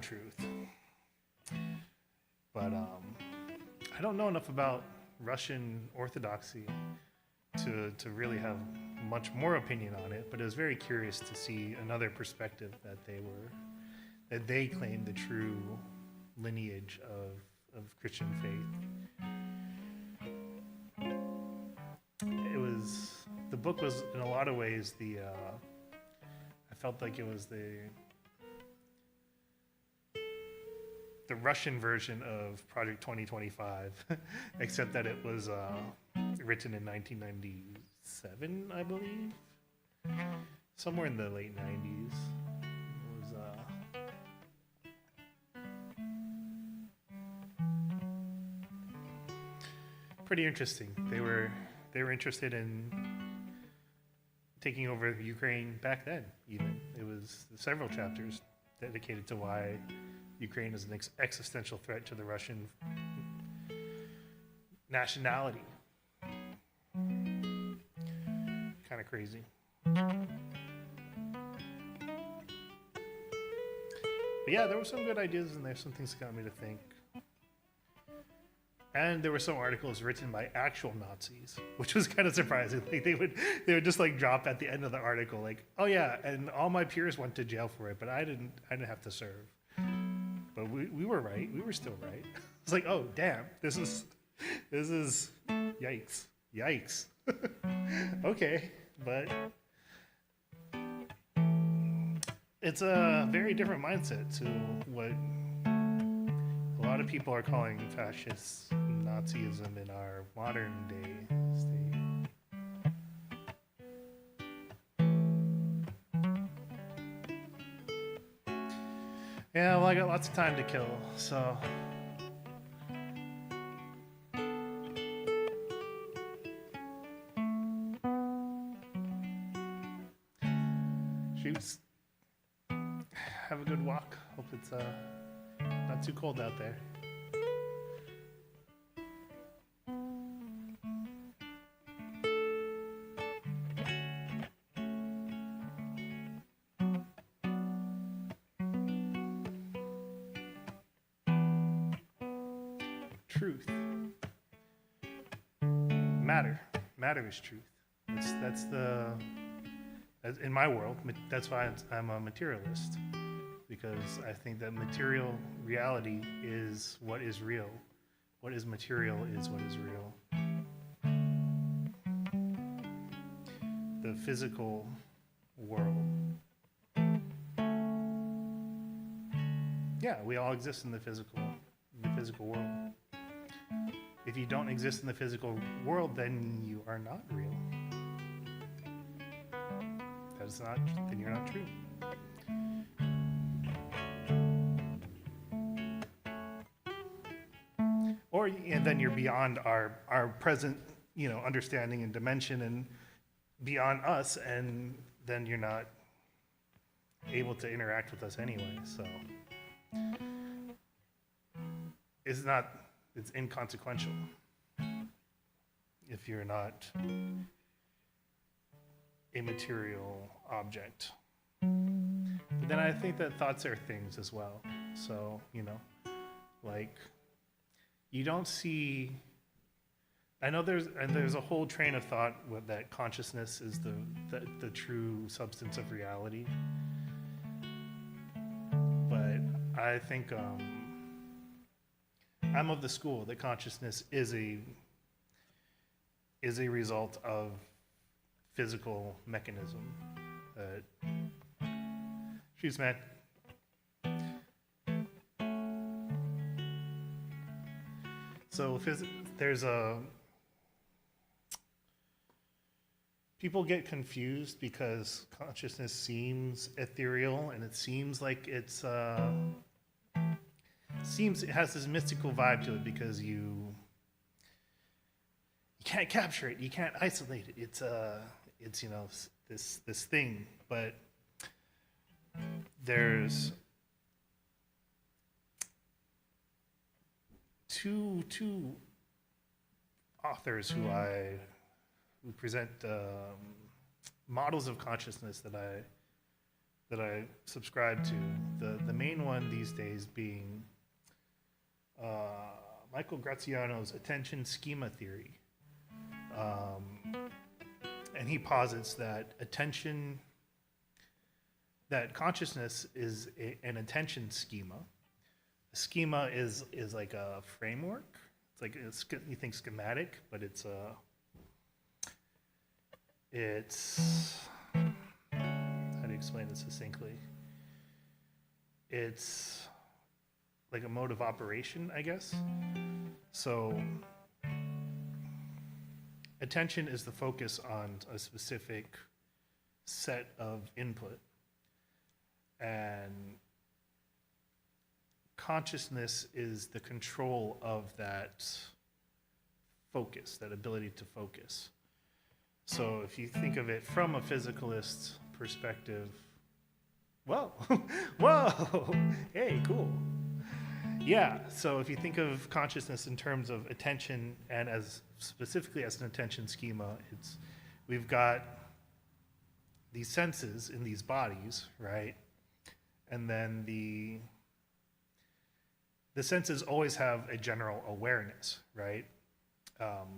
truth. But I don't know enough about Russian Orthodoxy to really have much more opinion on it, but it was very curious to see another perspective that they claimed the true lineage of Christian faith. book was in a lot of ways I felt like it was the Russian version of Project 2025, except that it was written in 1997, I believe, somewhere in the late 90s. It was pretty interesting. They were interested in taking over Ukraine back then. Even it was several chapters dedicated to why Ukraine is an existential threat to the Russian nationality. Kind of crazy. But yeah, there were some good ideas in there. Some things that got me to think. And there were some articles written by actual Nazis, which was kind of surprising. Like they would just like drop at the end of the article, like, "Oh yeah, and all my peers went to jail for it, but I didn't have to serve." But we were right. We were still right. It's like, oh damn, this is yikes. Okay, but it's a very different mindset to what a lot of people are calling fascist Nazism in our modern day state. Yeah, well, I got lots of time to kill, so. Shoots. Have a good walk. Hope it's not too cold out there. Truth. Matter is truth. That's in my world. That's why I'm a materialist, because I think that material reality is what is real. What is material is what is real. The physical world. Yeah, we all exist in the physical world. If you don't exist in the physical world, then you are not real. Then you're not true. And then you're beyond our present, understanding and dimension, and beyond us, and then you're not able to interact with us anyway. So it's inconsequential if you're not a material object. But then I think that thoughts are things as well. So, like, you don't see. I know there's a whole train of thought that consciousness is the true substance of reality. But I think I'm of the school that consciousness is a result of physical mechanism. Shoots, man. So there's people get confused because consciousness seems ethereal, and it seems like it has this mystical vibe to it because you can't capture it, you can't isolate it. It's this thing, but there's two authors who present models of consciousness that I subscribe to. The main one these days being Michael Graziano's attention schema theory. And he posits that consciousness is an attention schema. A schema is like a framework. It's like you think schematic, but It's, how do you explain this succinctly? It's like a mode of operation, I guess. So attention is the focus on a specific set of input, and consciousness is the control of that focus, that ability to focus. So if you think of it from a physicalist perspective, whoa, whoa, hey, cool. Yeah, so if you think of consciousness in terms of attention and as specifically as an attention schema, we've got these senses in these bodies, right? And then the senses always have a general awareness, right?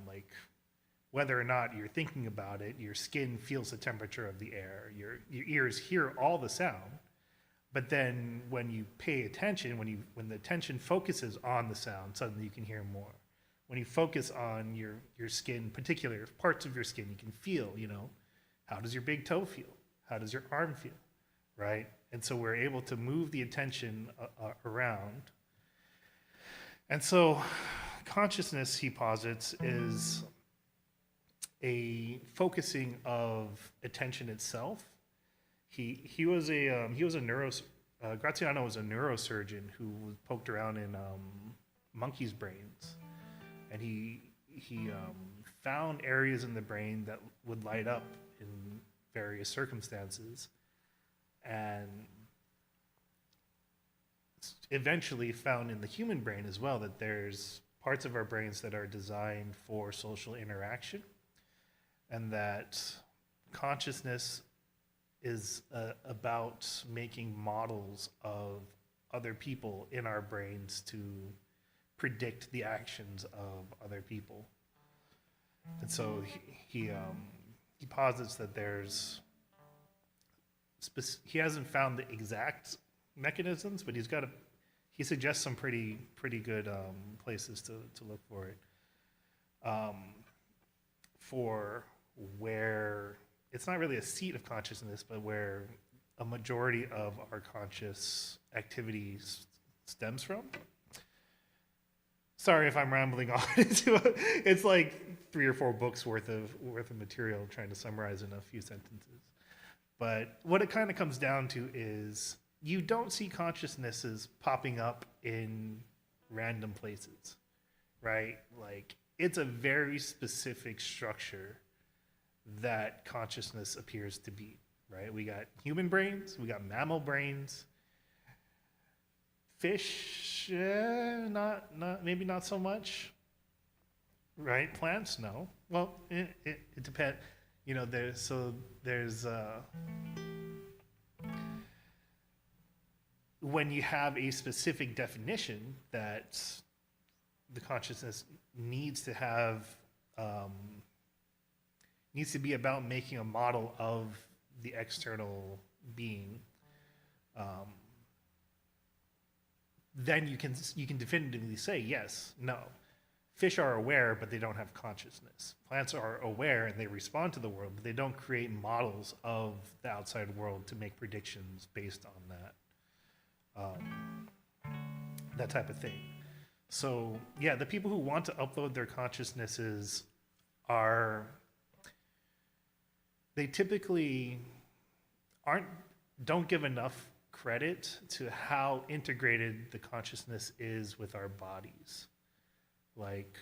Like whether or not you're thinking about it, your skin feels the temperature of the air, your ears hear all the sound. But then when you pay attention, when the attention focuses on the sound, suddenly you can hear more. When you focus on your skin, particular parts of your skin, you can feel, how does your big toe feel? How does your arm feel, right? And so we're able to move the attention around. And so consciousness, he posits, is a focusing of attention itself. Graziano was a neurosurgeon who poked around in monkeys' brains, and he found areas in the brain that would light up in various circumstances, and eventually found in the human brain as well that there's parts of our brains that are designed for social interaction, and that consciousness is about making models of other people in our brains to predict the actions of other people. And so he posits that he hasn't found the exact mechanisms, but he suggests some pretty good places to look for it. For where it's not really a seat of consciousness, but where a majority of our conscious activity stems from. Sorry if I'm rambling on into it's like 3 or 4 books worth of material I'm trying to summarize in a few sentences. But what it kind of comes down to is you don't see consciousnesses popping up in random places, right? Like it's a very specific structure that consciousness appears to be, right? We got human brains, we got mammal brains, fish, maybe not so much, right? Plants, no. Well, it depends. There's when you have a specific definition that the consciousness needs to have. Needs to be about making a model of the external being, then you can definitively say yes, no. Fish are aware, but they don't have consciousness. Plants are aware and they respond to the world, but they don't create models of the outside world to make predictions based on that type of thing. So yeah, the people who want to upload their consciousnesses they typically don't give enough credit to how integrated the consciousness is with our bodies. Like,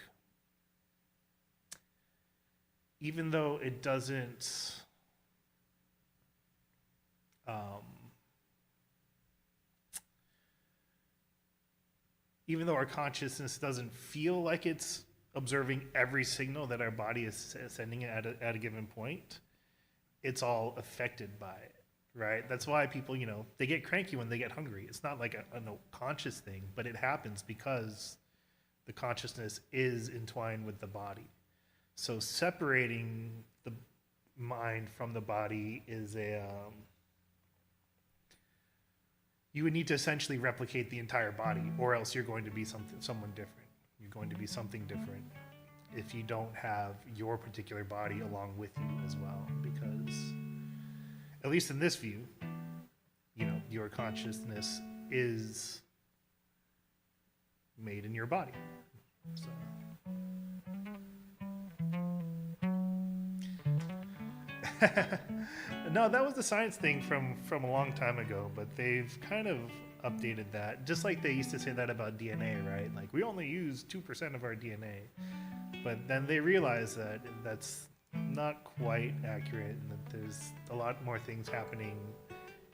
even though it doesn't, even though our consciousness doesn't feel like it's observing every signal that our body is sending at a given point, it's all affected by it, right? That's why people, they get cranky when they get hungry. It's not like a conscious thing, but it happens because the consciousness is entwined with the body. So separating the mind from the body is you would need to essentially replicate the entire body, or else you're going to be someone different. You're going to be something different. if you don't have your particular body along with you as well, because at least in this view, your consciousness is made in your body. So. No, that was the science thing from a long time ago, but they've kind of updated that. Just like they used to say that about DNA, right? Like, we only use 2% of our DNA. But then they realized that that's not quite accurate, and that there's a lot more things happening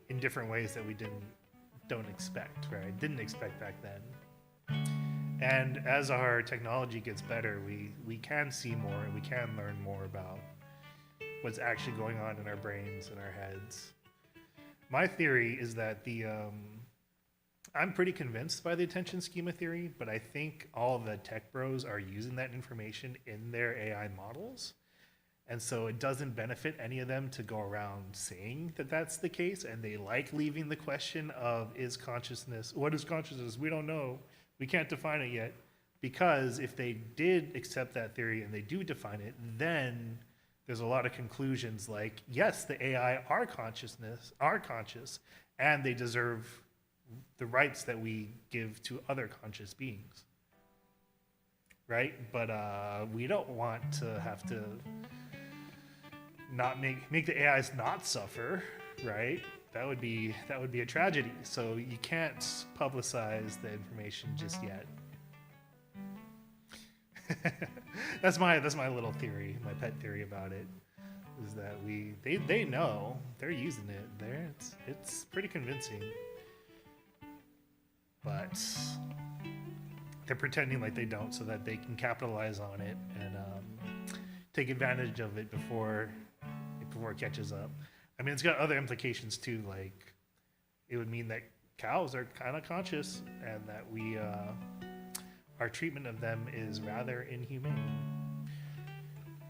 in different ways that we don't expect, right? Didn't expect back then. And as our technology gets better, we can see more and we can learn more about what's actually going on in our brains and our heads. My theory is that I'm pretty convinced by the attention schema theory, but I think all the tech bros are using that information in their AI models. And so it doesn't benefit any of them to go around saying that that's the case. And they like leaving the question of, what is consciousness? We don't know. We can't define it yet. Because if they did accept that theory and they do define it, then there's a lot of conclusions like, yes, the AI are conscious, and they deserve the rights that we give to other conscious beings, right? But we don't want to have to not make the AIs not suffer, right? That would be a tragedy. So you can't publicize the information just yet. That's my little theory, my pet theory about it, is that they know, they're using it. It's pretty convincing, but they're pretending like they don't so that they can capitalize on it and take advantage of it before it catches up. I mean, it's got other implications too. Like, it would mean that cows are kind of conscious, and that our treatment of them is rather inhumane.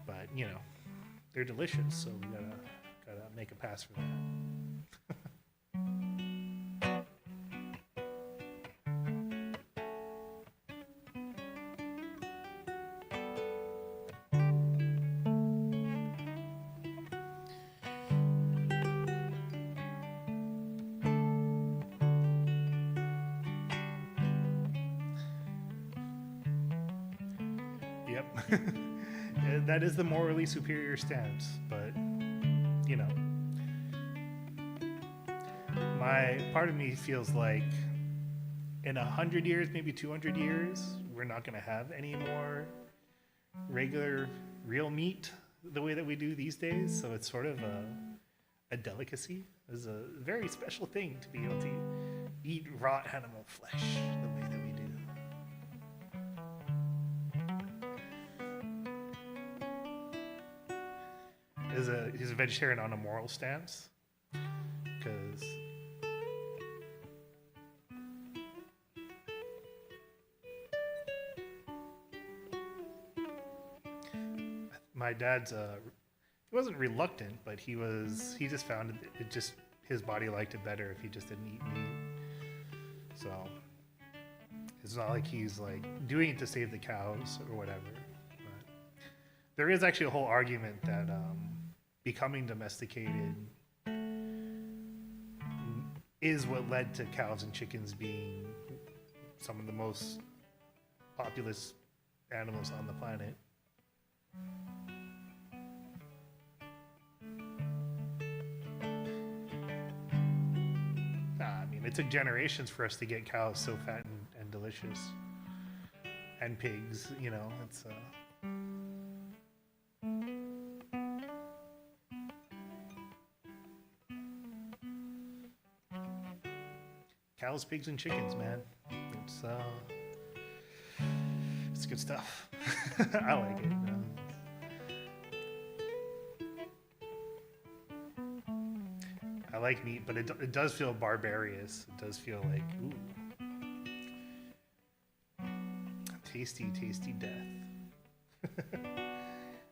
But they're delicious, so we gotta make a pass for that. That is the morally superior stance, but my part of me feels like in 100 years, maybe 200 years, we're not going to have any more regular real meat the way that we do these days. So it's sort of a delicacy. It's a very special thing to be able to eat raw animal flesh the way that we do. He's a vegetarian on a moral stance, because my dad's he wasn't reluctant, but he just found his body liked it better if he just didn't eat meat. So it's not like he's like doing it to save the cows or whatever. But there is actually a whole argument that becoming domesticated is what led to cows and chickens being some of the most populous animals on the planet. I mean, it took generations for us to get cows so fat and delicious, and pigs. It's cows, pigs, and chickens, man. It's good stuff. I like it. I like meat, but it does feel barbarous. It does feel like, ooh, tasty, tasty death.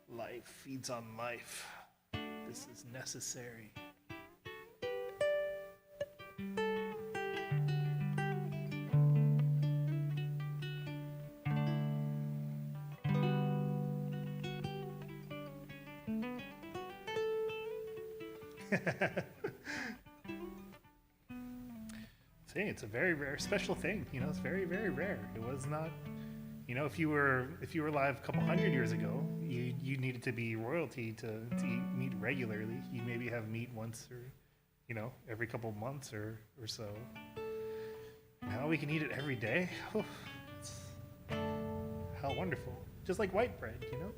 Life feeds on life. This is necessary. See, it's a very rare, special thing. You know, it's very, very rare. It was not. You know, if you were alive a couple hundred years ago, you needed to be royalty to eat meat regularly. You maybe have meat once or, you know, every couple months or so. Now we can eat it every day. Oh, how wonderful! Just like white bread, you know.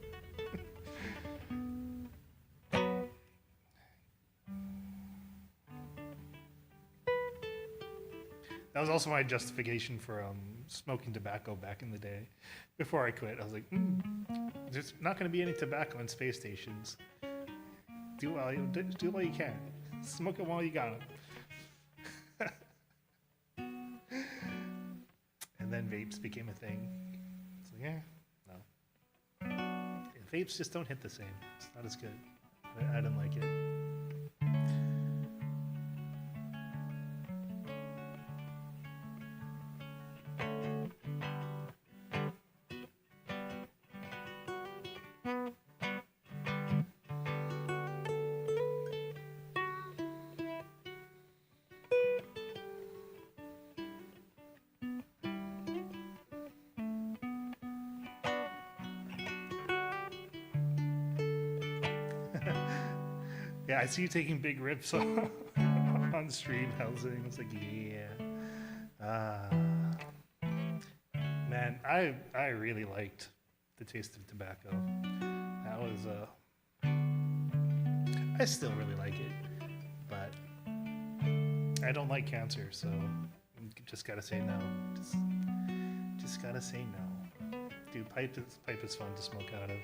That was also my justification for smoking tobacco back in the day. Before I quit, I was like, there's not going to be any tobacco in space stations. Do while you can. Smoke it while you got them. And then vapes became a thing. So yeah, no. Vapes just don't hit the same. It's not as good. I didn't like it. Yeah, I see you taking big rips on stream housing. It's like, yeah. Man, I really liked the taste of tobacco. That was I still really like it, but I don't like cancer, so just gotta say no. Just gotta say no. Dude, pipe is fun to smoke out of.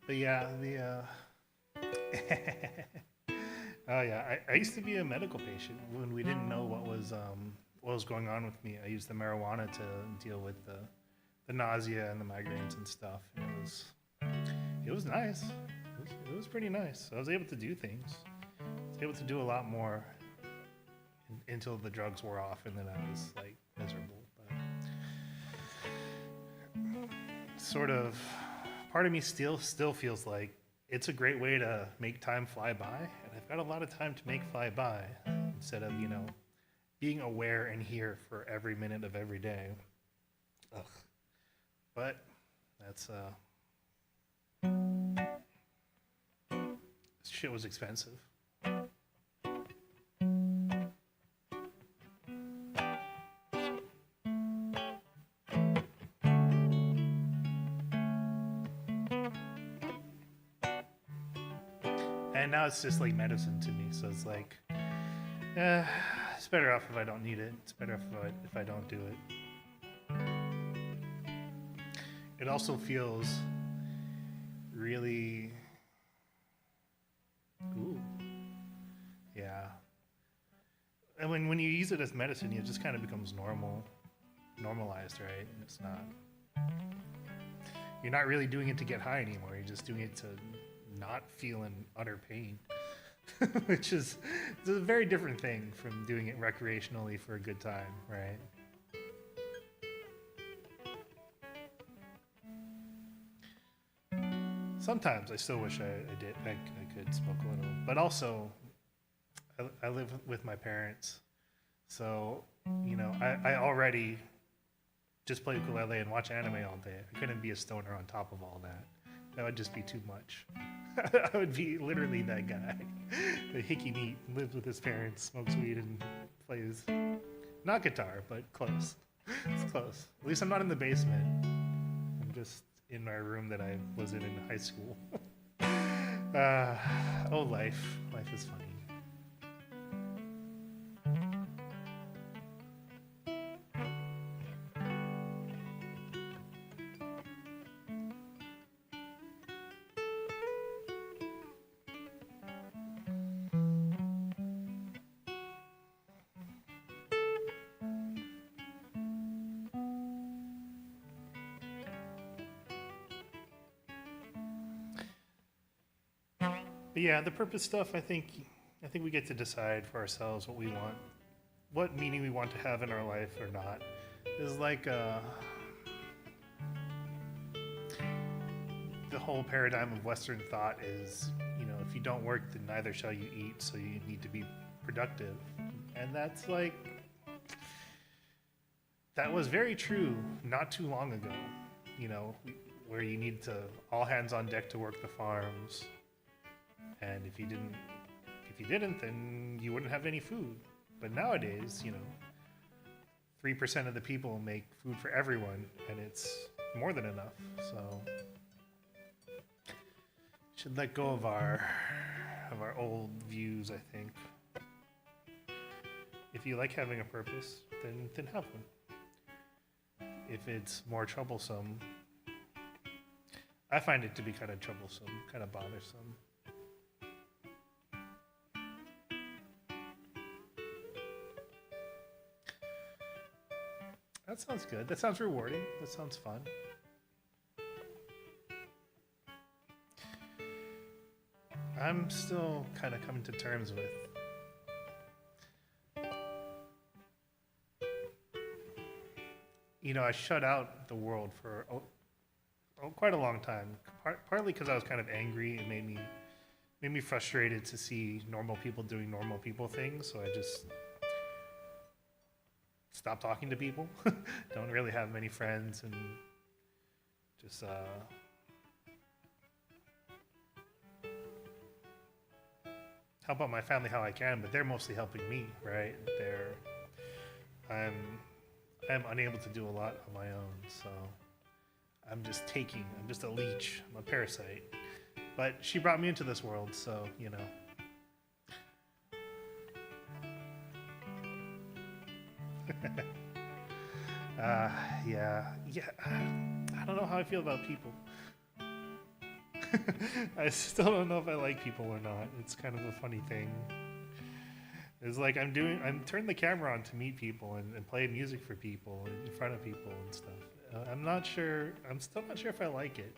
But yeah, oh yeah, I used to be a medical patient when we didn't know what was going on with me. I used the marijuana to deal with the nausea and the migraines and stuff. And it was nice. It was pretty nice. I was able to do things. I was able to do a lot more until the drugs wore off, and then I was like miserable. But sort of. Part of me still feels like it's a great way to make time fly by, and I've got a lot of time to make fly by instead of, you know, being aware and here for every minute of every day. Ugh. But that's shit was expensive. And now it's just like medicine to me, so it's like, it's better off if I don't need it. It's better off if I don't do it. It also feels really, ooh, yeah. And when you use it as medicine, it just kind of becomes normalized, right? It's not. You're not really doing it to get high anymore. You're just doing it to not feel in utter pain, which is it's a very different thing from doing it recreationally for a good time, right? Sometimes I still wish I could smoke a little, but also I live with my parents, so you know I already just play ukulele and watch anime all day. I couldn't be a stoner on top of all that. That would just be too much. I would be literally that guy. The hickey neat, lives with his parents, smokes weed, and plays, not guitar, but close. It's close. At least I'm not in the basement. I'm just in my room that I was in high school. Oh, life. Life is funny. But yeah, the purpose stuff, I think we get to decide for ourselves what we want, what meaning we want to have in our life or not. It's like the whole paradigm of Western thought is, if you don't work, then neither shall you eat. So you need to be productive, and that's like that was very true not too long ago. Where you need to all hands on deck to work the farms, and if you didn't, then you wouldn't have any food. But nowadays, 3% of the people make food for everyone, and it's more than enough. So should let go of our old views, I think. If you like having a purpose, then have one. If it's more troublesome, I find it to be kind of troublesome, kind of bothersome. That sounds good. That sounds rewarding. That sounds fun. I'm still kind of coming to terms with I shut out the world for quite a long time. Partly because I was kind of angry. It made me frustrated to see normal people doing normal people things. So I just stopped talking to people. Don't really have many friends, and just help out my family how I can. But they're mostly helping me, right? I'm unable to do a lot on my own, so I'm just a leech. I'm a parasite. But she brought me into this world, so, yeah. I don't know how I feel about people. I still don't know if I like people or not. It's kind of a funny thing. It's like I'm turning the camera on to meet people and play music for people in front of people and stuff. I'm still not sure if I like it.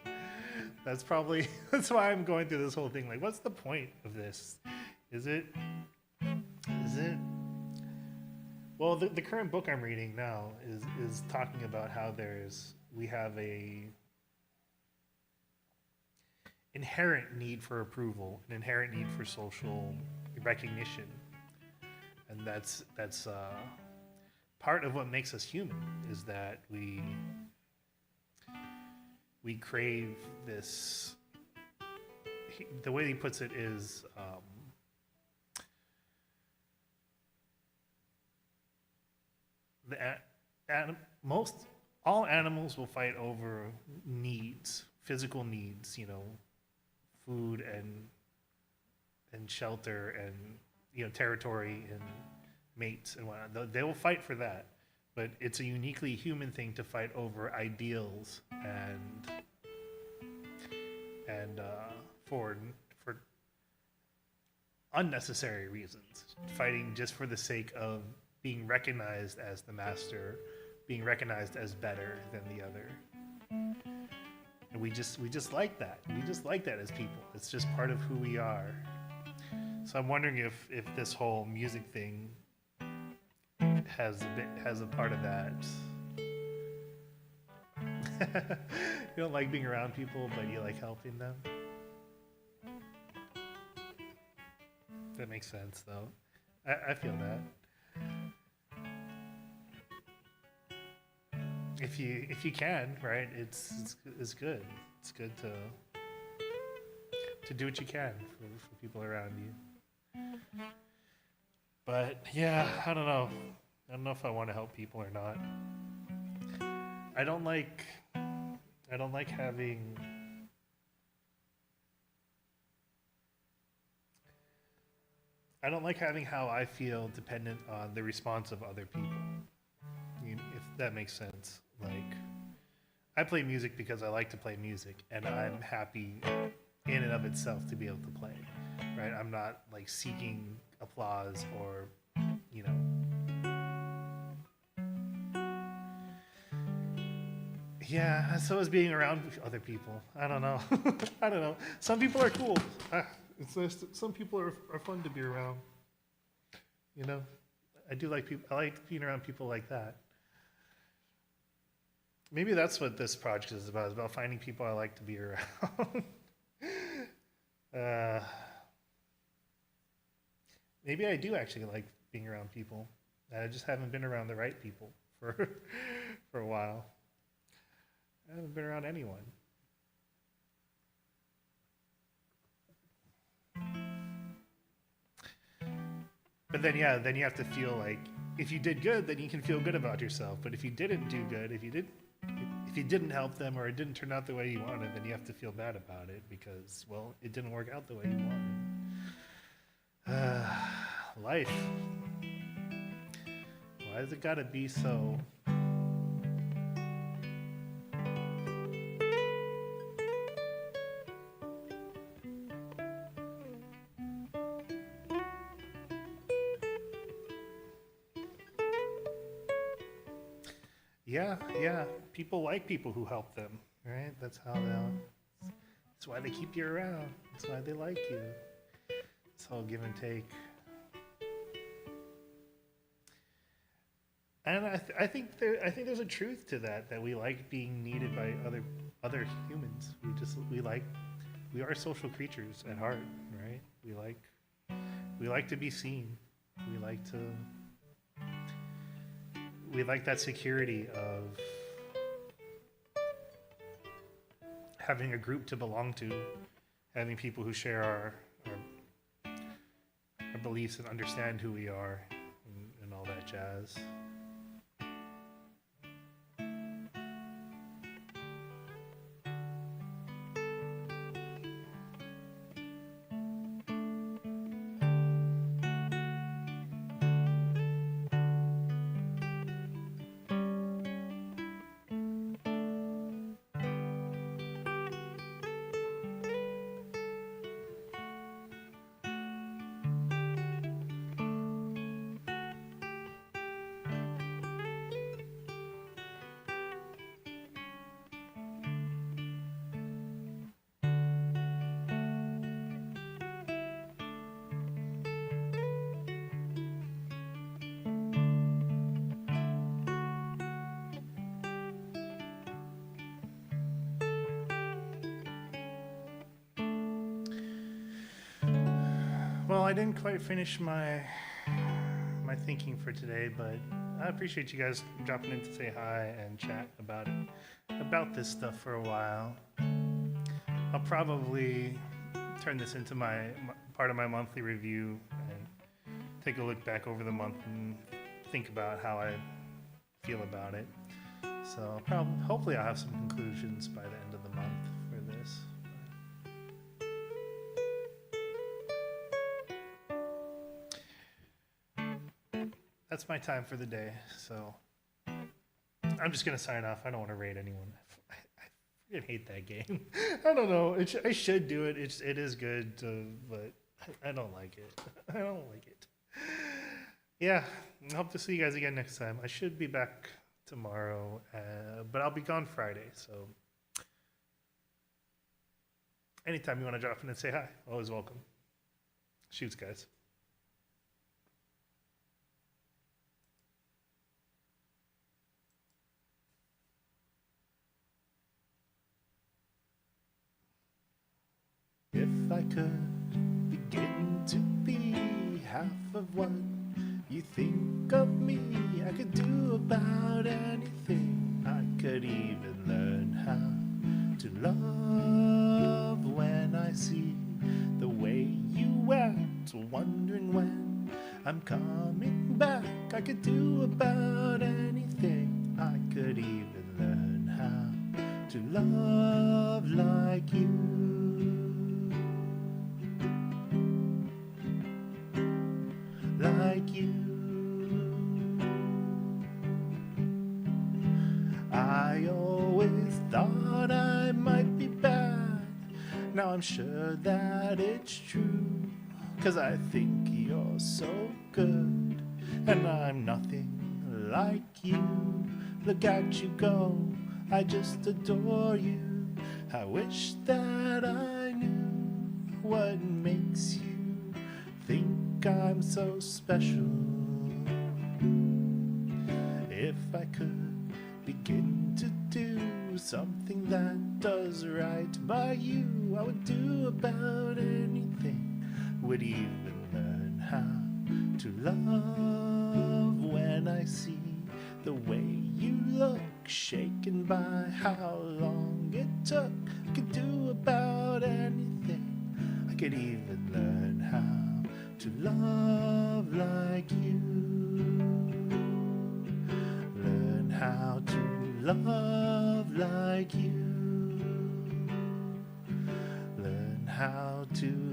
That's why I'm going through this whole thing. Like, what's the point of this? Is it? Well, the current book I'm reading now is talking about how we have a inherent need for approval, an inherent need for social recognition. And that's part of what makes us human, is that we crave this. The way he puts it is all animals will fight over needs, physical needs, food and shelter and territory and mates and whatnot. They will fight for that, but it's a uniquely human thing to fight over ideals and for unnecessary reasons, fighting just for the sake of being recognized as the master, being recognized as better than the other. And we just like that. We just like that as people. It's just part of who we are. So I'm wondering if this whole music thing has a part of that. You don't like being around people, but you like helping them. That makes sense, though. I feel that. If you can, right? It's good. It's good to do what you can for people around you. But yeah, I don't know. I don't know if I want to help people or not. I don't like having how I feel dependent on the response of other people. If that makes sense. Like, I play music because I like to play music, and I'm happy in and of itself to be able to play. Right? I'm not like seeking applause or, Yeah, so is being around other people. I don't know. I don't know. Some people are cool. it's nice. Some people are fun to be around. You know, I do like people. I like being around people like that. Maybe that's what this project is about. It's about finding people I like to be around. uh, maybe I do actually like being around people. I just haven't been around the right people for for a while. I haven't been around anyone. But then, yeah, then you have to feel like if you did good, then you can feel good about yourself. But if you didn't do good, if you didn't help them or it didn't turn out the way you wanted, then you have to feel bad about it because, well, it didn't work out the way you wanted. Life. Why has it got to be so? Yeah. People like people who help them, right? That's why they keep you around. That's why they like you. It's all give and take. And I think there's a truth to that we like being needed by other humans. We are social creatures at heart, right? We like to be seen. We like that security of having a group to belong to, having people who share our beliefs and understand who we are and all that jazz. Well, I didn't quite finish my thinking for today, but I appreciate you guys dropping in to say hi and chat about this stuff for a while. I'll probably turn this into my part of my monthly review and take a look back over the month and think about how I feel about it. So hopefully I'll have some conclusions by the end of the month for this. That's my time for the day, so I'm just gonna sign off. I don't want to raid anyone. I freaking hate that game. I don't know. I should do it. It is good, but I don't like it. I don't like it. Yeah, I hope to see you guys again next time. I should be back tomorrow, but I'll be gone Friday. So anytime you want to drop in and say hi, always welcome. Shoots, guys. If I could begin to be half of what you think of me, I could do about anything. I could even learn how to love when I see the way you act, wondering when I'm coming back. I could do about anything. I could even learn how to love like you. Like you. I always thought I might be bad. Now I'm sure that it's true, 'cause I think you're so good, and I'm nothing like you. Look at you go, I just adore you. I wish that I knew what makes you think I'm so special. If I could begin to do something that does right by you, I would do about anything. Would even learn how to love when I see the way you look, shaken by how long it took. I could do about anything. I could even learn how to love like you. Learn how to love like you. Learn how to